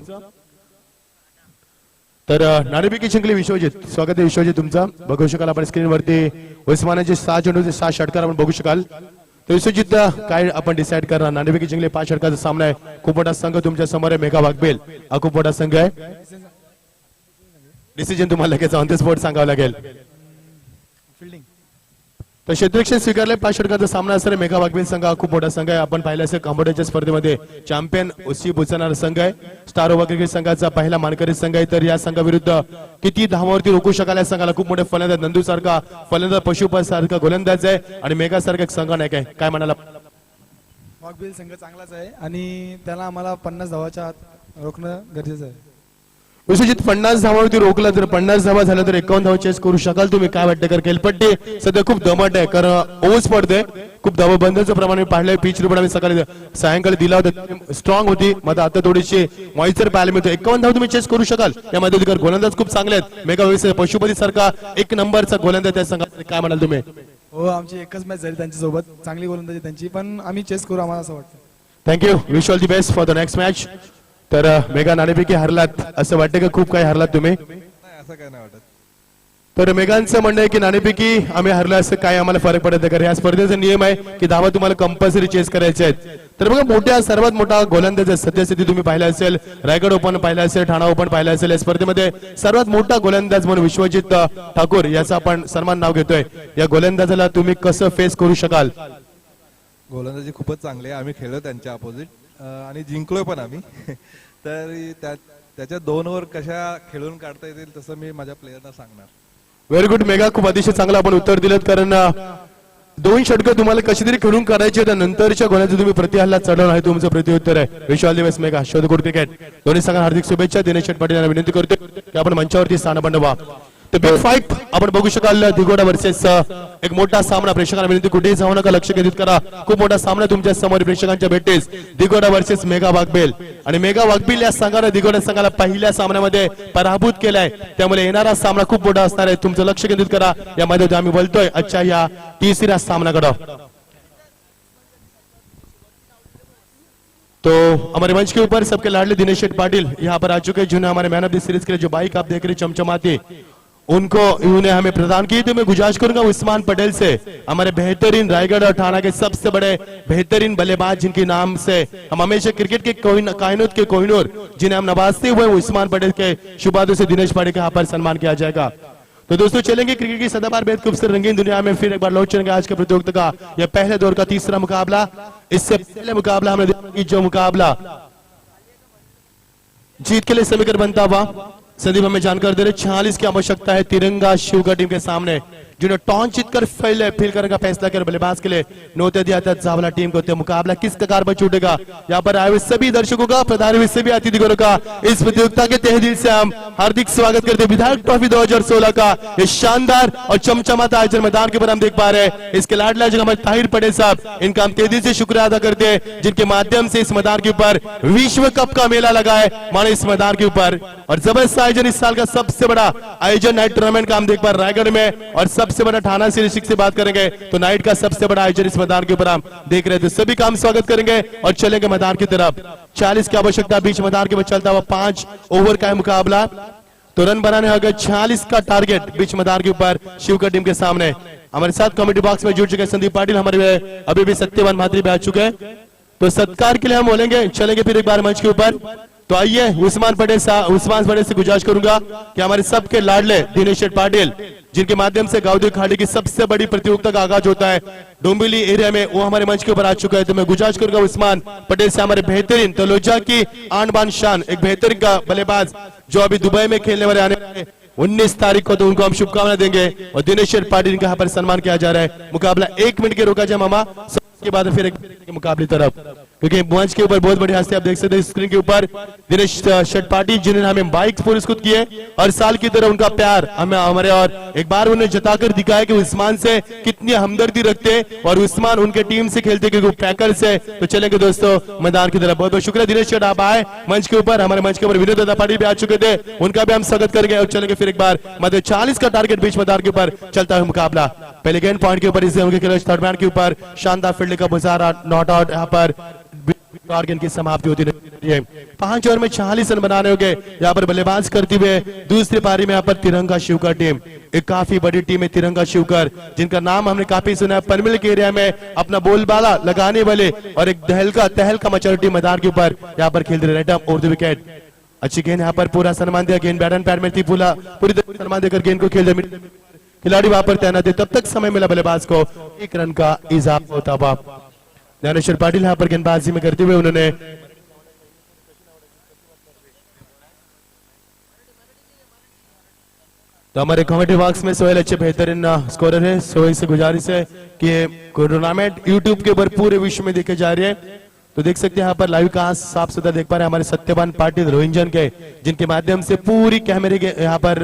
तर नाणेफेकी जिंकली विश्वजित, स्वागत आहे विश्वजित तुमचं। बघू शकाल आपण स्क्रीनवरती उस्मानाचे 6 चेंडूचे 6 षटकार आपण बघू शकाल। तर विश्वजित काय आपण डिसाइड करणार? नाणेफेकी जिंकले, 5 षटकाचा सामना आहे, खूप मोठा संघ तुमच्या समोर आहे, मेघा वाघबेल हा खूप मोठा संघ आहे। डिसिजन तुम्हाला लगेच ऑन द स्पॉट सांगावं लागेल। फिल्डिंग तर क्षेत्ररक्षण स्वीकारले, 5 षटकाचा सामना असणार आहे। मेघा वाघबेल संघ हा खूप मोठा संघ आहे, आपण पाहिलं असेल कंबोडियाच्या स्पर्धेमध्ये चॅम्पियन उशी उचलणारा संघ आहे, स्टार ओव्हर क्रिकेट संघाचा पहिला मानकरी संघ आहे। तर या संघाविरुद्ध किती धावांवरती रोखू शकाल या संघाला, खूप मोठे फलंदाज, नंदू सारखा फलंदाज, पशुपत सारखा गोलंदाज आहे आणि मेघा सारखा एक संघ नाही काय म्हणाला? वाघबील संघ चांगलाच आहे आणि त्याला आम्हाला 50 धावाच्या आत रोखणं गरजेचं आहे। विश्वजित 50 धावावरती रोखला, जर 50 धावा झाल्या तर 51 धावा चेस करू शकाल तुम्ही, काय वाटतं? कारण केलपट्टी सध्या खूप दमट आहे, कारण ओव्हर्स पडते, खूप धावा बंदचं प्रमाण मी पाहिलंय। पिच रिपोर्ट आम्ही सकाळी सायंकाळी दिला होता, स्ट्रॉंग होती, मग आता थोडीशी मॉइश्चर पाहायला मिळतो। 51 धावा तुम्ही चेस करू शकाल यामध्ये, कारण गोलंदाज खूप चांगले आहेत। मेघा वाघबेल पशुपती सारखा 1 नंबरचा गोलंदाज त्या संघात, काय म्हणाल तुम्ही? हो, आमची एकच मॅच झाली त्यांच्या सोबत, चांगली गोलंदाजी त्यांची, पण आम्ही चेस करू आम्हाला असं वाटतं। Thank you, wish all the best for the next match. तर मेघा नाणेफेकी हरलात असं वाटतं का? खूप काही हरलात तुम्ही? असं काय नाही वाटत। तर मेघांचं म्हणणं आहे की नाणेफेकी आम्ही हरलो असं काय आम्हाला फरक पडत नाही, कारण या स्पर्धेचा नियम आहे की धावा तुम्हाला कंपल्सरी चेस करायचे आहेत। तर बघा मोठ्या सर्वात मोठा गोलंदाज सद्यस्थिती तुम्ही पाहिला असेल, रायगड ओपन पाहिला असेल, ठाणा ओपन पाहिला असेल, या स्पर्धेमध्ये सर्वात मोठा गोलंदाज म्हणून विश्वजित ठाकूर याचा आपण सन्मान नाव घेतोय। या गोलंदाजाला तुम्ही कसं फेस करू शकाल? गोलंदाजी खूपच चांगली आहे, आम्ही खेळलो त्यांच्या अपोजिट आणि जिंकलोय पण आम्ही। तर त्याच्या 2 ओव्हर कशा खेळून काढता येतील तसं मी माझ्या प्लेयरना सांगणार। व्हेरी गुड मेघा, खूप अतिशय चांगलं आपण उत्तर दिलं, कारण 2 षटकं तुम्हाला कशी तरी खेळून काढायची, तर नंतरच्या गोलांचं तुम्ही प्रतिहल्ला चढवणं हे तुमचं प्रत्युत्तर आहे। Wish all the best Megha, शोध गुड क्रिकेट। दोन्ही संघांना हार्दिक शुभेच्छा। दिनेश पाटील यांना विनंती करतो की आपण मंचावरती स्थान बनवा। तर बिग फाईट आपण बघू शकाल, दिगोडा वर्सेस एक मोठा सामना। प्रेक्षकांना विनंती कुठेही जाऊ नका, लक्ष केंद्रित करा, खूप मोठा सामना तुमच्या समोर प्रेक्षकांच्या भेटीस। दिगोडा वर्सेस मेघा वाघबेल, आणि मेघा वाघबेल या संघाने दिगोडा संघाला पहिल्या सामन्यामध्ये पराभूत केलाय, त्यामुळे येणारा सामना खूप मोठा असणार आहे। तुमचं लक्ष केंद्रित करा यामध्ये आम्ही बोलतोय अच्छा या तिसऱ्या सामनाकडे। तो हमारे मंच के ऊपर सबके लाडले दिनेश पाटिल यहाँ पर आ चुके हैं, जिन्होंने हमारे मैन ऑफ द सीरीज के लिए जो बाइक आप देख रहे चमचमाती उनको इन्होंने हमें प्रदान की। तो मैं गुजारिश करूंगा उस्मान पटेल से, हमारे बेहतरीन रायगढ़ और ठाणा के सबसे बड़े बेहतरीन बल्लेबाज, जिनके नाम से हम हमेशा क्रिकेट के कायनात के कोहिनूर जिन्हें हम नवाजते हुए उस्मान पटेल के शुभादों से दिनेश पाटिल का यहाँ पर सम्मान किया जाएगा। तो दोस्तों चलेंगे क्रिकेट की सदाबहार बेहद खूबसूरत रंगीन दुनिया में फिर एक बार लौट चलेंगे आज के प्रतियोगिता का यह पहले दौर का तीसरा मुकाबला। इससे पहले मुकाबला हमने देखा कि जो मुकाबला जीत के लिए समीकरण बनता हुआ संदीप हमें जानकारी दे रहे 46 की आवश्यकता है तिरंगा शिवका टीम के सामने, जिन्होंने टॉस जीतकर फील करने का फैसला किया। बल्लेबाज के लिए नौते दिया था जावला टीम को। मुकाबला किस कगार पर छूटेगा, यहाँ पर आए हुए सभी दर्शकों का, प्रधान हुए सभी अतिथिगणों का इस प्रतियोगिता के तहे दिल से हम हार्दिक स्वागत करते हैं। विधायक ट्रॉफी 2016 का ये शानदार और चमचमाता आयोजन मैदान के ऊपर हम देख पा रहे हैं। इसके लाडला जो हमारे ताहिर पटेल साहब, इनका हम तेजी से शुक्रिया अदा करते हैं, जिनके माध्यम से इस मैदान के ऊपर विश्व कप का मेला लगा है माने इस मैदान के ऊपर। और जबरदस्त आयोजन, इस साल का सबसे बड़ा आयोजन नाइट टूर्नामेंट का हम देख पा रहे रायगढ़ में, और सबसे बड़ा थाना से डिस्ट्रिक्ट से बात करेंगे तो नाइट का सबसे बड़ा आयोजन इस मैदान के ऊपर हम देख रहे थे। सभी का हम स्वागत करेंगे और चलेंगे मैदान की तरफ। 40 की आवश्यकता, बीच मैदान के ऊपर चलता हुआ 5 ओवर का है मुकाबला, तो रन बनाने होगा 40 का टारगेट बीच मैदान के ऊपर शिवका टीम के सामने। हमारे साथ कमेटी बॉक्स में जुड़ चुके हैं संदीप पाटिल, हमारे अभी भी सत्यवान भात्री भी आ चुके हैं, तो सत्कार के लिए हम बोलेंगे। चलेंगे फिर एक बार मंच के ऊपर। तो आइए उस्मान पटेल से गुजारिश करूंगा कि हमारे सबके लाडले दिनेश पाटिल, जिनके माध्यम से गाउदी खाड़ी की सबसे बड़ी प्रतियोगिता का आगाज होता है डोंबिवली एरिया में, वो हमारे मंच के ऊपर आ चुका है। तो मैं गुजारिश करूंगा उस्मान पटेल से, हमारे बेहतरीन तलोजा की आन बान शान, एक बेहतरीन का बल्लेबाज जो अभी दुबई में खेलने वाले आने वाले 19 तारीख को, तो उनको हम शुभकामनाएं देंगे। और दिनेश पाटिल का यहाँ पर सम्मान किया जा रहा है। मुकाबला 1 मिनट के रोका जाए मामा, के बाद फिर एक मुकाबले तरफ, क्योंकि मंच के ऊपर बहुत बड़ी हस्ती आप देख सकते हैं स्क्रीन के ऊपर दिनेश पाटिल, जिन्होंने हमें बाइक पुरस्कृत किए। हर साल की तरह उनका प्यार हमें हमारे, और एक बार उन्हें जताकर दिखाया कि उस्मान से कितनी हमदर्दी रखते, और उस्मान उनके टीम से खेलते क्योंकि पैकर से। तो चलेंगे दोस्तों मैदान की तरफ। बहुत बहुत शुक्रिया दिनेश, आप आए मंच के ऊपर। हमारे मंच के ऊपर विनोद दादा पाटिल भी आ चुके थे, उनका भी हम स्वागत करेंगे। और चलेंगे फिर एक बार मतलब 40 का टारगेट बीच मैदान के ऊपर चलता है मुकाबला। पहले गेंद पॉइंट के ऊपर इसे उनके खिलाड़ी थर्ड मैन के ऊपर शानदार फील्ड का मुजाहरा, नॉट आउट, यहाँ पर गेंद की समाप्ति होती है। 5 ओवर में 40 रन बनाने होंगे यहाँ पर बल्लेबाज करते हुए दूसरी पारी में यहाँ पर तिरंगा शिवकर टीम, एक काफी बड़ी टीम है तिरंगा शिवकर, जिनका नाम हमने काफी सुना है। परमिल के एरिया में अपना बोलबाला लगाने वाले और एक तहल का मचोरिटी मैदान के ऊपर यहाँ पर खेल रहे हैं और विकेट। अच्छी गेंद यहाँ पर पूरा सम्मान दिया, गेंद बैट एंड पैड में थी, पूरी तरह सम्मान देकर गेंद को खेल रहे खिलाड़ी वहां पर तैनात है। तब तक समय मिला बल्लेबाज को 1 रन का इजाफा होता हुआ। ज्ञानेश्वर पाटिल यहाँ पर गेंदबाजी में करते हुए उन्होंने तो हमारे कमेटी बॉक्स में सोहेल अच्छे बेहतरीन स्कोरर है। सोहेल से गुजारिश है कि टूर्नामेंट यूट्यूब के ऊपर पूरे विश्व में देखे जा रही है, तो देख सकते हैं यहाँ पर लाइव का साफ सुथरा देख पा रहे हैं हमारे सत्यवान पाटिल रोहिंजन के, जिनके माध्यम से पूरी कैमरे के यहाँ पर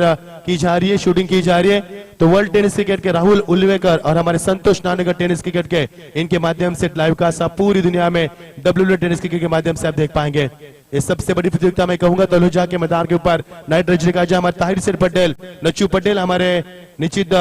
की जा रही है, शूटिंग की जा रही है। तो वर्ल्ड टेनिस क्रिकेट के राहुल उल्वेकर और हमारे संतोष नानेकर टेनिस क्रिकेट के, इनके माध्यम से लाइव का आप पूरी दुनिया में WW टेनिस क्रिकेट के माध्यम से आप देख पाएंगे। ये सबसे बड़ी प्रतियोगिता मैं कहूंगा तलोजा के मैदान के ऊपर नाइट रजनीकांत, हमारे ताहिर सेठ पटेल, नच्चू पटेल, हमारे निश्चित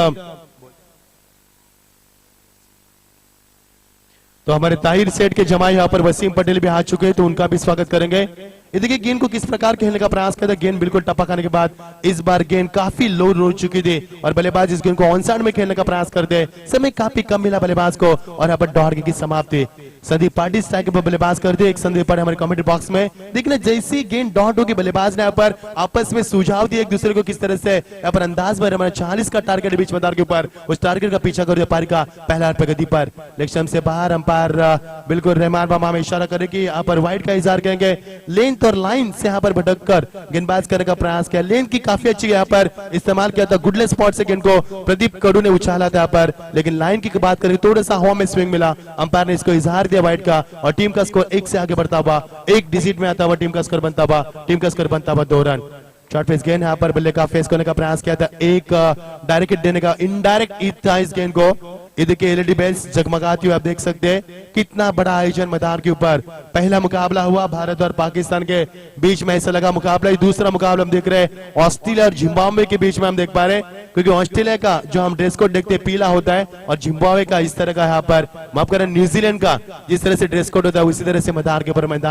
तो हमारे ताहिर सेठ के जमाई यहाँ पर वसीम पटेल भी आ चुके हैं, तो उनका भी स्वागत करेंगे। ये देखिए गेंद को किस प्रकार खेलने का प्रयास करता है, गेंद बिल्कुल टपक आने के बाद इस बार गेंद काफी लो रो चुकी थी और बल्लेबाज इस गेंद को ऑन साइड में खेलने का प्रयास करते, समय काफी कम मिला बल्लेबाज को और यहाँ पर दौड़ की समाप्ति। संदीप पाटिल स्ट्राइक पर बल्लेबाज करते, एक संदीप पाटिल हमारे कमेंट्री बॉक्स में देखना, जैसी गेंद डॉट होगी बल्लेबाज ने यहाँ पर आपस में सुझाव दिए एक दूसरे को किस तरह से यहाँ पर अंदाज भर हमारे 40 का टारगेट बीच मैदान के ऊपर, उस टारगेट का पीछा कर पारी का पहला प्रगति पर लेग से बाहर अंपायर बिल्कुल रहमान बामा में इशारा करे कि यहाँ पर वाइड का इजहार करेंगे। लेंथ और लाइन से यहाँ पर भटक कर गेंदबाज करने का प्रयास किया, लेंथ की काफी अच्छी यहाँ पर इस्तेमाल किया था, गुडले स्पॉट से गेंद को प्रदीप कडू ने उछाला था यहाँ पर, लेकिन लाइन की बात करें थोड़ा सा हवा में स्विंग मिला, अंपायर ने इसको इजहार दिया वाइड का और टीम का स्कोर 1 से आगे बढ़ता हुआ, 1 डिजिट में आता हुआ टीम का स्कोर बनता हुआ 2 रन। शॉर्ट फेस गेंद यहाँ पर बल्ले का फेस करने का प्रयास किया था, एक डायरेक्ट देने का इनडायरेक्ट था इस गेंद को। ये देखिए एलईडी बेल्स जगमगाती हुई आप देख सकते हैं, कितना बड़ा आयोजन मैदान के ऊपर। पहला मुकाबला हुआ भारत और पाकिस्तान के बीच में, ऐसा लगा मुकाबला ही। दूसरा मुकाबला हम देख रहे हैं ऑस्ट्रेलिया और जिम्बाब्वे के बीच में हम देख पा रहे हैं, क्योंकि ऑस्ट्रेलिया का जो हम ड्रेस कोड देखते हैं पीला होता है और जिम्बाब्वे का इस तरह का यहाँ पर, माफ करें न्यूजीलैंड का जिस तरह से ड्रेस कोड होता है उसी तरह से मैदान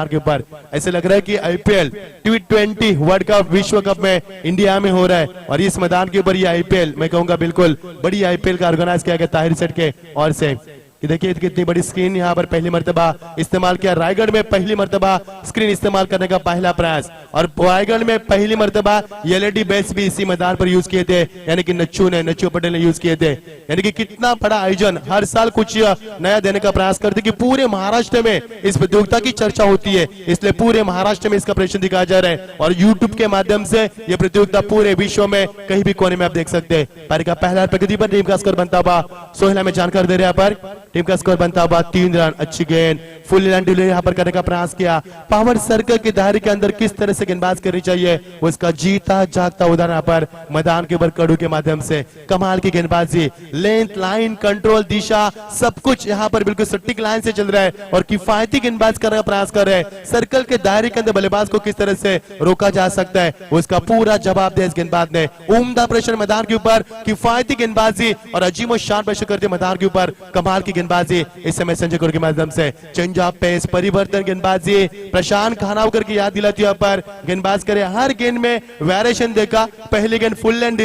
के ऊपर ऐसे लग रहा है कि IPL T20 वर्ल्ड कप विश्व कप में इंडिया में हो रहा है और इस मैदान के ऊपर ये IPL मैं कहूंगा बिल्कुल बड़ी IPL का ऑर्गेनाइज किया गया ताहिर सेठ के और से। ये देखिए कितनी बड़ी स्क्रीन यहाँ पर पहली मर्तबा इस्तेमाल किया। रायगढ़ में पहली मर्तबा स्क्रीन इस्तेमाल करने का पहला प्रयास, और रायगढ़ में पहली मर्तबा एलईडी बेस भी इसी मैदान पर यूज किए थे, यानी कि नच्चू पटेल ने यूज किए थे। यानी कि कितना बड़ा आयोजन, हर साल कुछ नया देने का प्रयास करते कि पूरे महाराष्ट्र में इस प्रतियोगिता की चर्चा होती है, इसलिए पूरे महाराष्ट्र में इसका प्रदर्शन दिखाया जा रहा है और यूट्यूब के माध्यम से यह प्रतियोगिता पूरे विश्व में कहीं भी कोने में आप देख सकते हैं। पारी का पहला प्रगति पर टीम का स्कोर बनता हुआ सोहेला में जानकारी दे रहे हैं पर टीम का स्कोर बनता हुआ 3 रन। अच्छी गेंद फुल लैंड यहाँ पर करने का प्रयास किया। पावर सर्कल के दायरे के अंदर किस तरह से गेंदबाज करनी चाहिए उसका जीता जागता उदाहरण यहाँ पर मैदान के ऊपर कड़ू के माध्यम से कमाल की गेंदबाजी, लेंथ, लाइन, कंट्रोल, दिशा, सब कुछ यहाँ पर बिल्कुल सटीक लाइन से चल रहा है और किफायती गेंदबाज करने का प्रयास कर रहे हैं। सर्कल के दायरे के अंदर बल्लेबाज को किस तरह से रोका जा सकता है उसका पूरा जवाब दिया इस गेंदबाज ने। उम्दा प्रेशर मैदान के ऊपर, किफायती गेंदबाजी और अजीमो शान प्रेशर करते मैदान के ऊपर, कमाल की गेंदबाजी इस समय संजय कौर के माध्यम से। चेंज ऑफ पेस, परिवर्तन गेंदबाजी, प्रशांत खानावकर की याद दिलाती है पर गेंदबाज करे हर गेंद में वेरिएशन देखा। पहली गेंद फुल लेंथ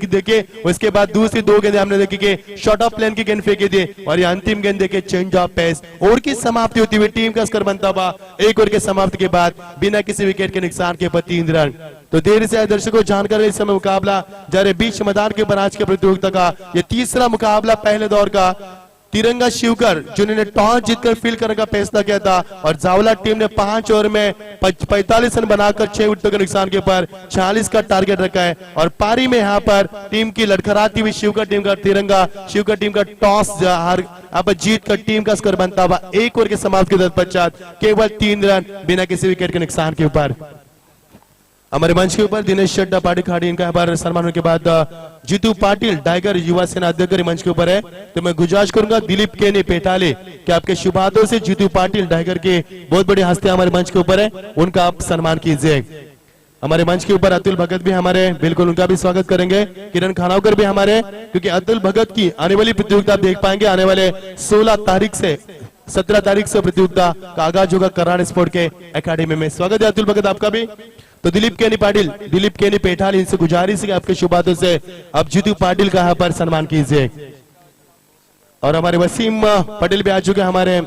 देखे, उसके बाद दूसरी 2 गेंद हमने देखी कि शॉर्ट ऑफ प्लेन की गेंद फेंकी थी और ये अंतिम गेंद देखे चेंज ऑफ पेस। ओवर की समाप्ति होती हुई टीम का स्कोर बनता हुआ 1 ओवर के समाप्ति के बाद बिना किसी विकेट के नुकसान के ऊपर 3 रन। तो देर से दर्शकों जानकारी इस समय मुकाबला जारी बीच मैदान के ऊपर आज के प्रतियोगिता का ये तीसरा मुकाबला पहले दौर का। तिरंगा शिवकर जिन्होंने टॉस जीतकर फील्ड करने का फैसला किया था और जावला टीम ने 5 ओवर में 45 रन बनाकर 6 विकेटों के नुकसान के ऊपर 46 का टारगेट रखा है। और पारी में यहाँ पर टीम की लड़खड़ाती हुई शिवकर टीम का तिरंगा शिवकर टीम का टॉस हार अब जीत कर टीम का स्कोर बनता हुआ 1 ओवर के समाप्ति के पश्चात केवल 3 रन बिना किसी विकेट के नुकसान के ऊपर। हमारे मंच के ऊपर दिनेश शेट्टा पार्टी खाड़ी इनका यहाँ पर सम्मान होने के बाद जीतू पाटिल टाइगर युवा सेना अध्यक्ष मंच के ऊपर है। तो मैं गुजारिश करूंगा दिलीप केनी पेटाले कि आपके शुभ हाथों से जीतू पाटिल टाइगर के बहुत बड़ी हस्ती हमारे मंच के ऊपर है, उनका आप सम्मान कीजिए। हमारे मंच के ऊपर अतुल भगत भी हमारे, बिल्कुल उनका भी स्वागत करेंगे। किरण खानावकर भी हमारे, क्योंकि अतुल भगत की आने वाली प्रतियोगिता आप देख पाएंगे आने वाले 16 तारीख से 17 तारीख से प्रतियोगिता का आगाज होगा कराड़ स्पोर्ट के अकेडमी में। स्वागत है अतुल भगत आपका भी। तो दिलीप केनी पाटिल, दिलीप केनी पेठाल, इनसे गुजारिश है आपके शुभ हाथों से अब जीतू पाटिल का यहाँ पर सम्मान कीजिए। और हमारे वसीम पटेल भी आ चुके हमारे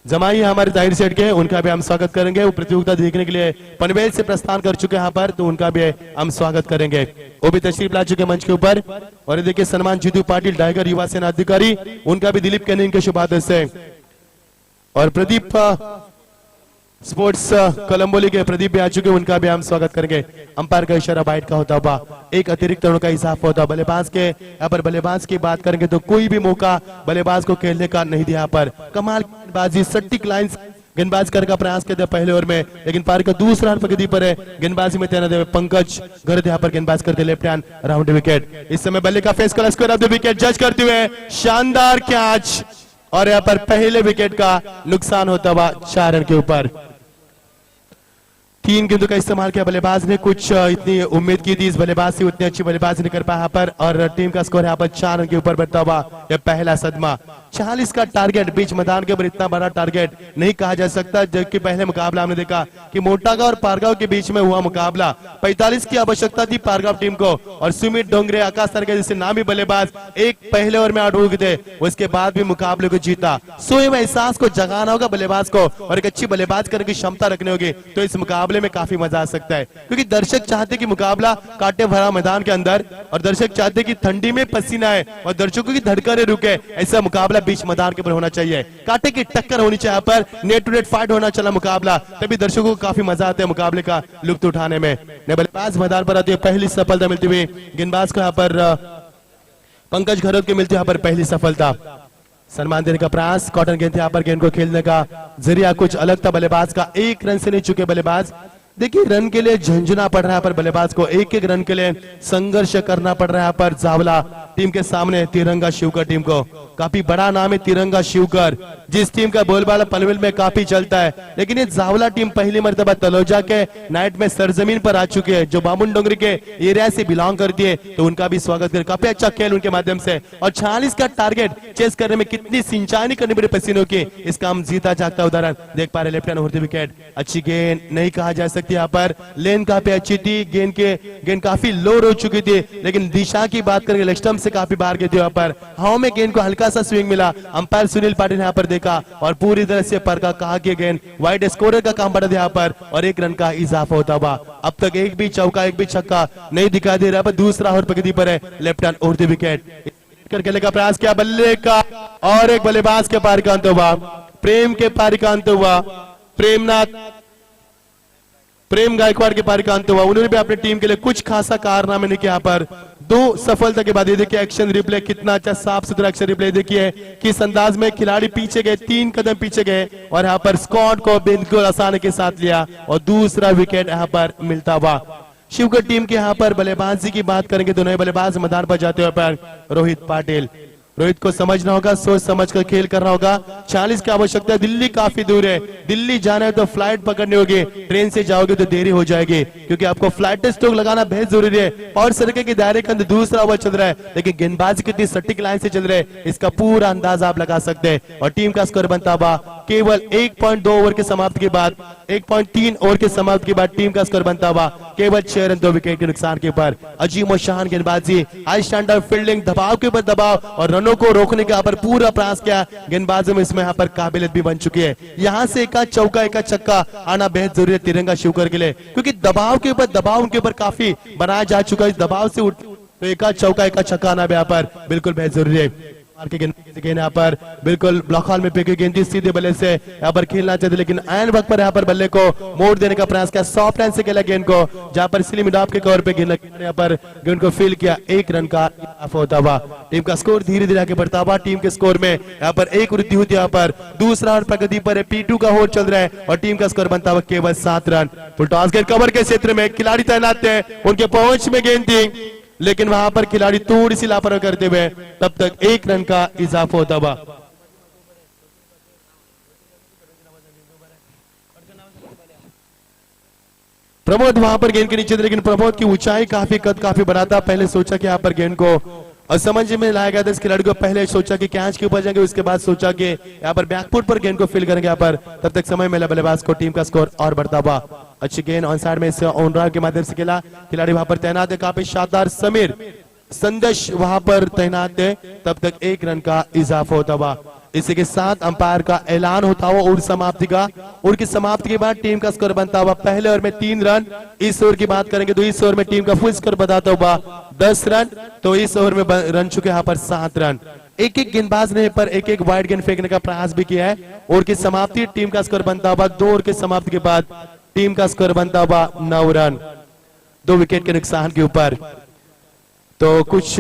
जमाई हमारे जाहिर सेठ के, उनका भी हम स्वागत करेंगे। वो प्रतियोगिता देखने के लिए पनवेल से प्रस्थान कर चुके हैं यहाँ पर, तो उनका भी हम स्वागत करेंगे। वो भी तशरीफ ला चुके मंच के ऊपर। और देखिए सम्मान जीतू पाटिल टाइगर युवा सेना अधिकारी, उनका भी दिलीप केनी इनके शुभ हाथों से। और प्रदीप स्पोर्ट्स कोलंबोली के प्रदीप भी आ चुके, उनका भी हम स्वागत करेंगे। अंपायर का इशारा बाइट का होता हुआ एक अतिरिक्त रनों का इजाफा होता। बल्लेबाज के यहाँ पर बल्लेबाज की बात करेंगे तो कोई भी मौका बल्लेबाज को खेलने का नहीं दिया। पर कमाल बाजी, सटीक लाइंस गेंदबाज करने का प्रयास किया पहले ओवर में, लेकिन पारी का दूसरा प्रगति पर है। गेंदबाजी में तैनात है पंकज गरत यहाँ पर गेंदबाज करते लेफ्ट हैंड राउंड विकेट। इस समय बल्ले का फेस का स्कोर ऑफ द विकेट जज करते हुए शानदार कैच और यहाँ पर पहले विकेट का नुकसान होता हुआ 4 रन के ऊपर। 3 गेंदों का इस्तेमाल किया बल्लेबाज ने, कुछ इतनी उम्मीद की थी इस बल्लेबाज से, उतनी अच्छी बल्लेबाजी नहीं कर पाया यहाँ पर। और टीम का स्कोर यहाँ पर 4 रन के ऊपर बढ़ता हुआ यह पहला सदमा। 40 का टारगेट बीच मैदान के ऊपर इतना बड़ा टारगेट नहीं कहा जा सकता, जबकि पहले मुकाबला हमने देखा कि मोटागांव और पारगांव के बीच में हुआ मुकाबला 45 की आवश्यकता थी पारगांव टीम को, और सुमित डोंगरे, आकाश तरगे जैसे नामी बल्लेबाज एक पहले ओवर में आउट हो गए थे, उसके बाद भी मुकाबले को जीता। सो एहसास को जगाना होगा बल्लेबाज को और एक अच्छी बल्लेबाज करने की क्षमता रखनी होगी, तो इस मुकाबले में काफी मजा आ सकता है। क्योंकि दर्शक चाहते कि मुकाबला कांटे भरा मैदान के अंदर, और दर्शक चाहते कि ठंडी में पसीना आए और दर्शकों की धड़कनें रुके, ऐसा मुकाबला बीच मैदान के ऊपर होना चाहिए। कांटे की टक्कर होनी चाहिए पर, नेट टू नेट फाइट होना चला मुकाबला, तभी दर्शकों को काफी मजा आता है मुकाबले का लुत्फ उठाने में। बल्लेबाज मैदान पर आती है, पहली सफलता मिलती हुई गेंदबाज को यहाँ पर पंकज घरोत की मिलती है यहाँ पर पहली सफलता। सम्मान देने का प्रयास, कॉटन गेंद यहाँ पर गेंद को खेलने का जरिया कुछ अलग था बल्लेबाज का। 1 रन से नहीं चुके बल्लेबाज। देखिए रन के लिए झंझना पड़ रहा है पर बल्लेबाज को, एक एक रन के लिए संघर्ष करना पड़ रहा है पर जावला टीम के सामने तिरंगा शिवकर टीम को। काफी बड़ा नाम है तिरंगा शिवकर, जिस टीम का बोलबाला पनवेल में काफी चलता है, लेकिन ये जावला टीम पहली मर्तबा तलोजा के नाइट में सरजमीन पर आ चुकी है, जो बामुन डोंगरी के एरिया से बिलोंग करती है, तो उनका भी स्वागत करें। काफी अच्छा खेल उनके माध्यम से, और 46 का टारगेट चेस करने में कितनी सिंचाई करनी पड़ी पसीनों की, इसका हम जीता जागता उदाहरण देख पा रहे। लेफ्ट हैंड होती विकेट, अच्छी गेंद नहीं कहा जा सकती यहाँ पर, लेन काफी अच्छी थी, गेंद काफी लो हो चुकी थी, लेकिन दिशा की बात करेंगे लेग स्टंप से काफी बाहर गई थी यहाँ पर। हवा में गेंद को हल्का अच्छा सा स्विंग मिला, अंपायर सुनील पाटिल ने यहाँ पर देखा और पूरी तरह से पर का कहा कि गेंद वाइड स्कोरर का काम बढ़ा था यहाँ पर और 1 रन का इजाफा होता हुआ। अब तक एक भी चौका एक भी छक्का नहीं दिखाई दे रहा, पर दूसरा ओवर प्रगति पर है। लेफ्ट हैंड उड़ती विकेट खेलने का प्रयास किया, बल्ले का और एक बल्लेबाज के पार का अंत हुआ, प्रेम के पार का अंत हुआ, प्रेम गायकवाड़ के पार का अंत हुआ। उन्होंने भी अपनी टीम के लिए कुछ खासा कारनामे नहीं किया। यहाँ पर 2 सफलता के बाद ये देखिए एक्शन रिप्ले, कितना अच्छा साफ सुथरा एक्शन रिप्ले देखिए किस अंदाज में खिलाड़ी पीछे गए, 3 कदम पीछे गए और यहाँ पर स्कॉट को बिल्कुल आसानी के साथ लिया और दूसरा विकेट यहाँ पर मिलता हुआ। शिवगढ़ टीम के यहाँ पर बल्लेबाजी की बात करेंगे, दोनों बल्लेबाज मैदान पर जाते हुए पर रोहित पाटिल। रोहित को समझना होगा, सोच समझ कर खेल करना होगा। 40 की आवश्यकता है, दिल्ली काफी दूर है, दिल्ली जाना है तो फ्लाइट पकड़नी होगी, ट्रेन से जाओगे तो देरी हो जाएगी क्योंकि आपको फ्लाइट स्ट्रोक लगाना बेहद जरूरी है। और सड़के के दायरे के अंदर दूसरा ओवर चल रहा है, लेकिन गेंदबाजी कितनी सटीक लाइन से चल रहे हैं इसका पूरा अंदाजा आप लगा सकते हैं। और टीम का स्कोर बनता हुआ केवल 1.2 ओवर के समाप्ति के बाद, 1.3 ओवर के समाप्ति के बाद टीम का स्कोर बनता हुआ केवल 6 रन 2 विकेट के नुकसान के ऊपर। अजीम और शान गेंदबाजी, हाई स्टैंडर्ड फील्डिंग, दबाव के ऊपर दबाव और रनों को रोकने का यहाँ पर पूरा प्रयास किया गेंदबाजों में, इसमें यहाँ पर काबिलियत भी बन चुकी है। यहाँ से एक चौका एक छक्का आना बेहद जरूरी है तिरंगा शिवगढ़ के लिए, क्योंकि दबाव के ऊपर दबाव उनके ऊपर काफी बनाया जा चुका है। इस दबाव से उठ तो एक चौका एक छक्का आना भी यहाँ पर बिल्कुल बेहद जरूरी है। गेंद यहाँ पर बिल्कुल ब्लॉक हॉल में फेंकी गेंद सीधे बल्ले से यहाँ पर खेलना चाहते, लेकिन ऐन वक्त पर यहाँ पर बल्ले को मोड़ देने का प्रयास किया, सॉफ्ट हैंड से खेला गेंद को, जहाँ पर स्लिम मिड-ऑफ के कवर पे गेंद यहाँ पर गेंद को फील किया, 1 रन का इजाफा होता हुआ। टीम का स्कोर धीरे धीरे आगे बढ़ता हुआ, टीम के स्कोर में यहाँ पर 1 वृद्धि होती है। यहाँ पर दूसरा और प्रगति पर P2 का होड़ चल रहा है और टीम का स्कोर बनता हुआ केवल 7 रन। फुल टॉस गेंद कवर के क्षेत्र में खिलाड़ी तैनात थे, उनके पहुंच में गेंद थी, लेकिन वहां पर खिलाड़ी थोड़ी सी लापरवाही करते हुए तब तक 1 रन का इजाफा होता हुआ। प्रमोद वहां पर गेंद के नीचे थे, लेकिन प्रमोद की ऊंचाई काफी कद काफी बड़ा था। पहले सोचा कि यहाँ पर गेंद को असमझ में लाया गया था इस खिलाड़ी को, पहले सोचा कि कैच के ऊपर जाएंगे, उसके बाद सोचा कि यहाँ पर बैकफुट पर गेंद को फील करेंगे। यहाँ पर तब तक समय मिला बल्लेबाज को, टीम का स्कोर और बढ़ता हुआ। अच्छी गेंद ऑन साइड में ऑन ड्राइव के माध्यम से खेला, खिलाड़ी वहां पर तैनात है, काफी शानदार समीर संदेश वहां पर तैनात है, तब तक 1 रन का इजाफा होता हुआ। इसी के साथ अंपायर का ऐलान होता हुआ ओवर समाप्ति का। ओवर की समाप्ति के बाद टीम का स्कोर बनता हुआ पहले ओवर में 3 रन। इस ओवर की बात करेंगे तो इस ओवर में टीम का फुल स्कोर बताता हुआ 10 रन, तो इस ओवर में रन चुके यहाँ पर 7 रन। एक एक गेंदबाज ने पर एक एक वाइड गेंद फेंकने का प्रयास भी किया है। ओवर की समाप्ति, टीम का स्कोर बनता हुआ 2 ओवर के समाप्ति के बाद टीम का स्कोर बनता हुआ 9 रन 2 विकेट के नुकसान के ऊपर। तो कुछ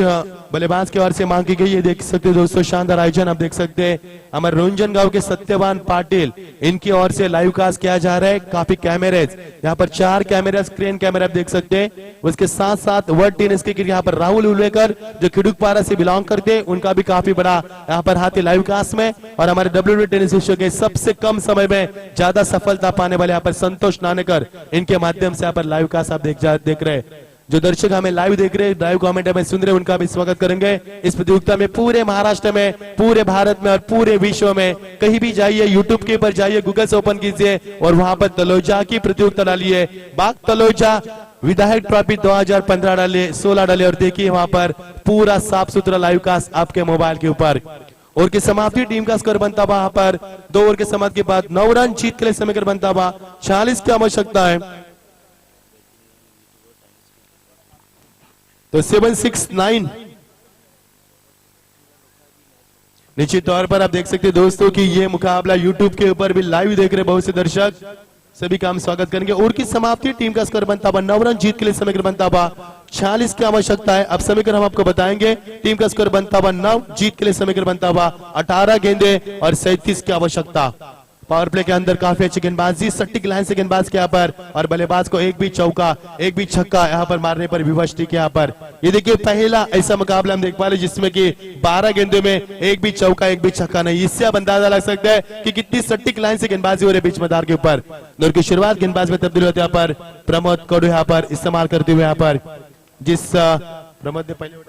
बल्लेबाज की ओर से मांग की गई है, देख सकते हैं दोस्तों, शानदार आयोजन आप देख सकते हैं। हमारे रोंजन गांव के सत्यवान पाटिल, इनकी ओर से लाइव कास्ट किया जा रहा है। काफी कैमरेज, यहाँ पर 4 कैमरा, स्क्रीन कैमरा आप देख सकते हैं। उसके साथ साथ वर्ल्ड टेनिस क्रिकेट यहाँ पर राहुल उल्वेकर जो खिड़ुकपारा से बिलोंग करते हैं, उनका भी काफी बड़ा यहाँ पर हाथ है लाइव कास्ट में। और हमारे WTA टेनिस विश्व के सबसे कम समय में ज्यादा सफलता पाने वाले यहाँ पर संतोष नानेकर, इनके माध्यम से यहाँ पर लाइव कास्ट आप देख रहे हैं। जो दर्शक हमें लाइव देख रहे हैं, लाइव कमेंट हमें सुन रहे हैं, उनका भी स्वागत करेंगे। इस प्रतियोगिता में पूरे महाराष्ट्र में, पूरे भारत में और पूरे विश्व में कहीं भी जाइए, यूट्यूब के ऊपर जाइए, गूगल से ओपन कीजिए और वहां पर तलोजा की प्रतियोगिता डालिए, बाग तलोजा विधायक ट्रॉफी 2015 डालिए, 16 डालिए और देखिए वहां पर पूरा साफ सुथरा लाइव कास्ट आपके मोबाइल के ऊपर। ओवर की समाप्ति, टीम का स्कोर बनता हुआ यहाँ पर 2 ओवर के समाप्ति के बाद 9 रन जीत के लिए समय बनता हुआ 40 की आवश्यकता है। तो 769 निश्चित तौर पर आप देख सकते हैं दोस्तों कि ये मुकाबला यूट्यूब के ऊपर भी लाइव देख रहे बहुत से दर्शक, सभी का हम स्वागत करेंगे। ओवर की समाप्ति, टीम का स्कोर बनता हुआ 9 रन जीत के लिए समय बनता हुआ 40 की आवश्यकता है। अब समीकरण हम आपको बताएंगे। टीम का स्कोर बनता हुआ 9, जीत के लिए समीकरण बनता हुआ 18 गेंदे और 37 की आवश्यकता। पावर प्ले के अंदर काफी अच्छी गेंदबाजी, सटीक लाइन से गेंदबाज के यहाँ पर और बल्लेबाज को एक भी चौका एक भी छक्का यहाँ पर मारने पर विवश थी यहाँ पर। ये देखिए पहला ऐसा मुकाबला हम देख पा रहे जिसमें कि 12 गेंदों में एक भी चौका एक भी छक्का नहीं। इससे अब अंदाजा लग सकता है कि कितनी सटीक लाइन से गेंदबाजी हो रही है बीच मैदान के ऊपर। दौर की शुरुआत गेंदबाज में तब्दील होते यहाँ पर प्रमोद कोडू यहाँ पर इस्तेमाल करते हुए यहाँ पर, जिस प्रमोद ने पहले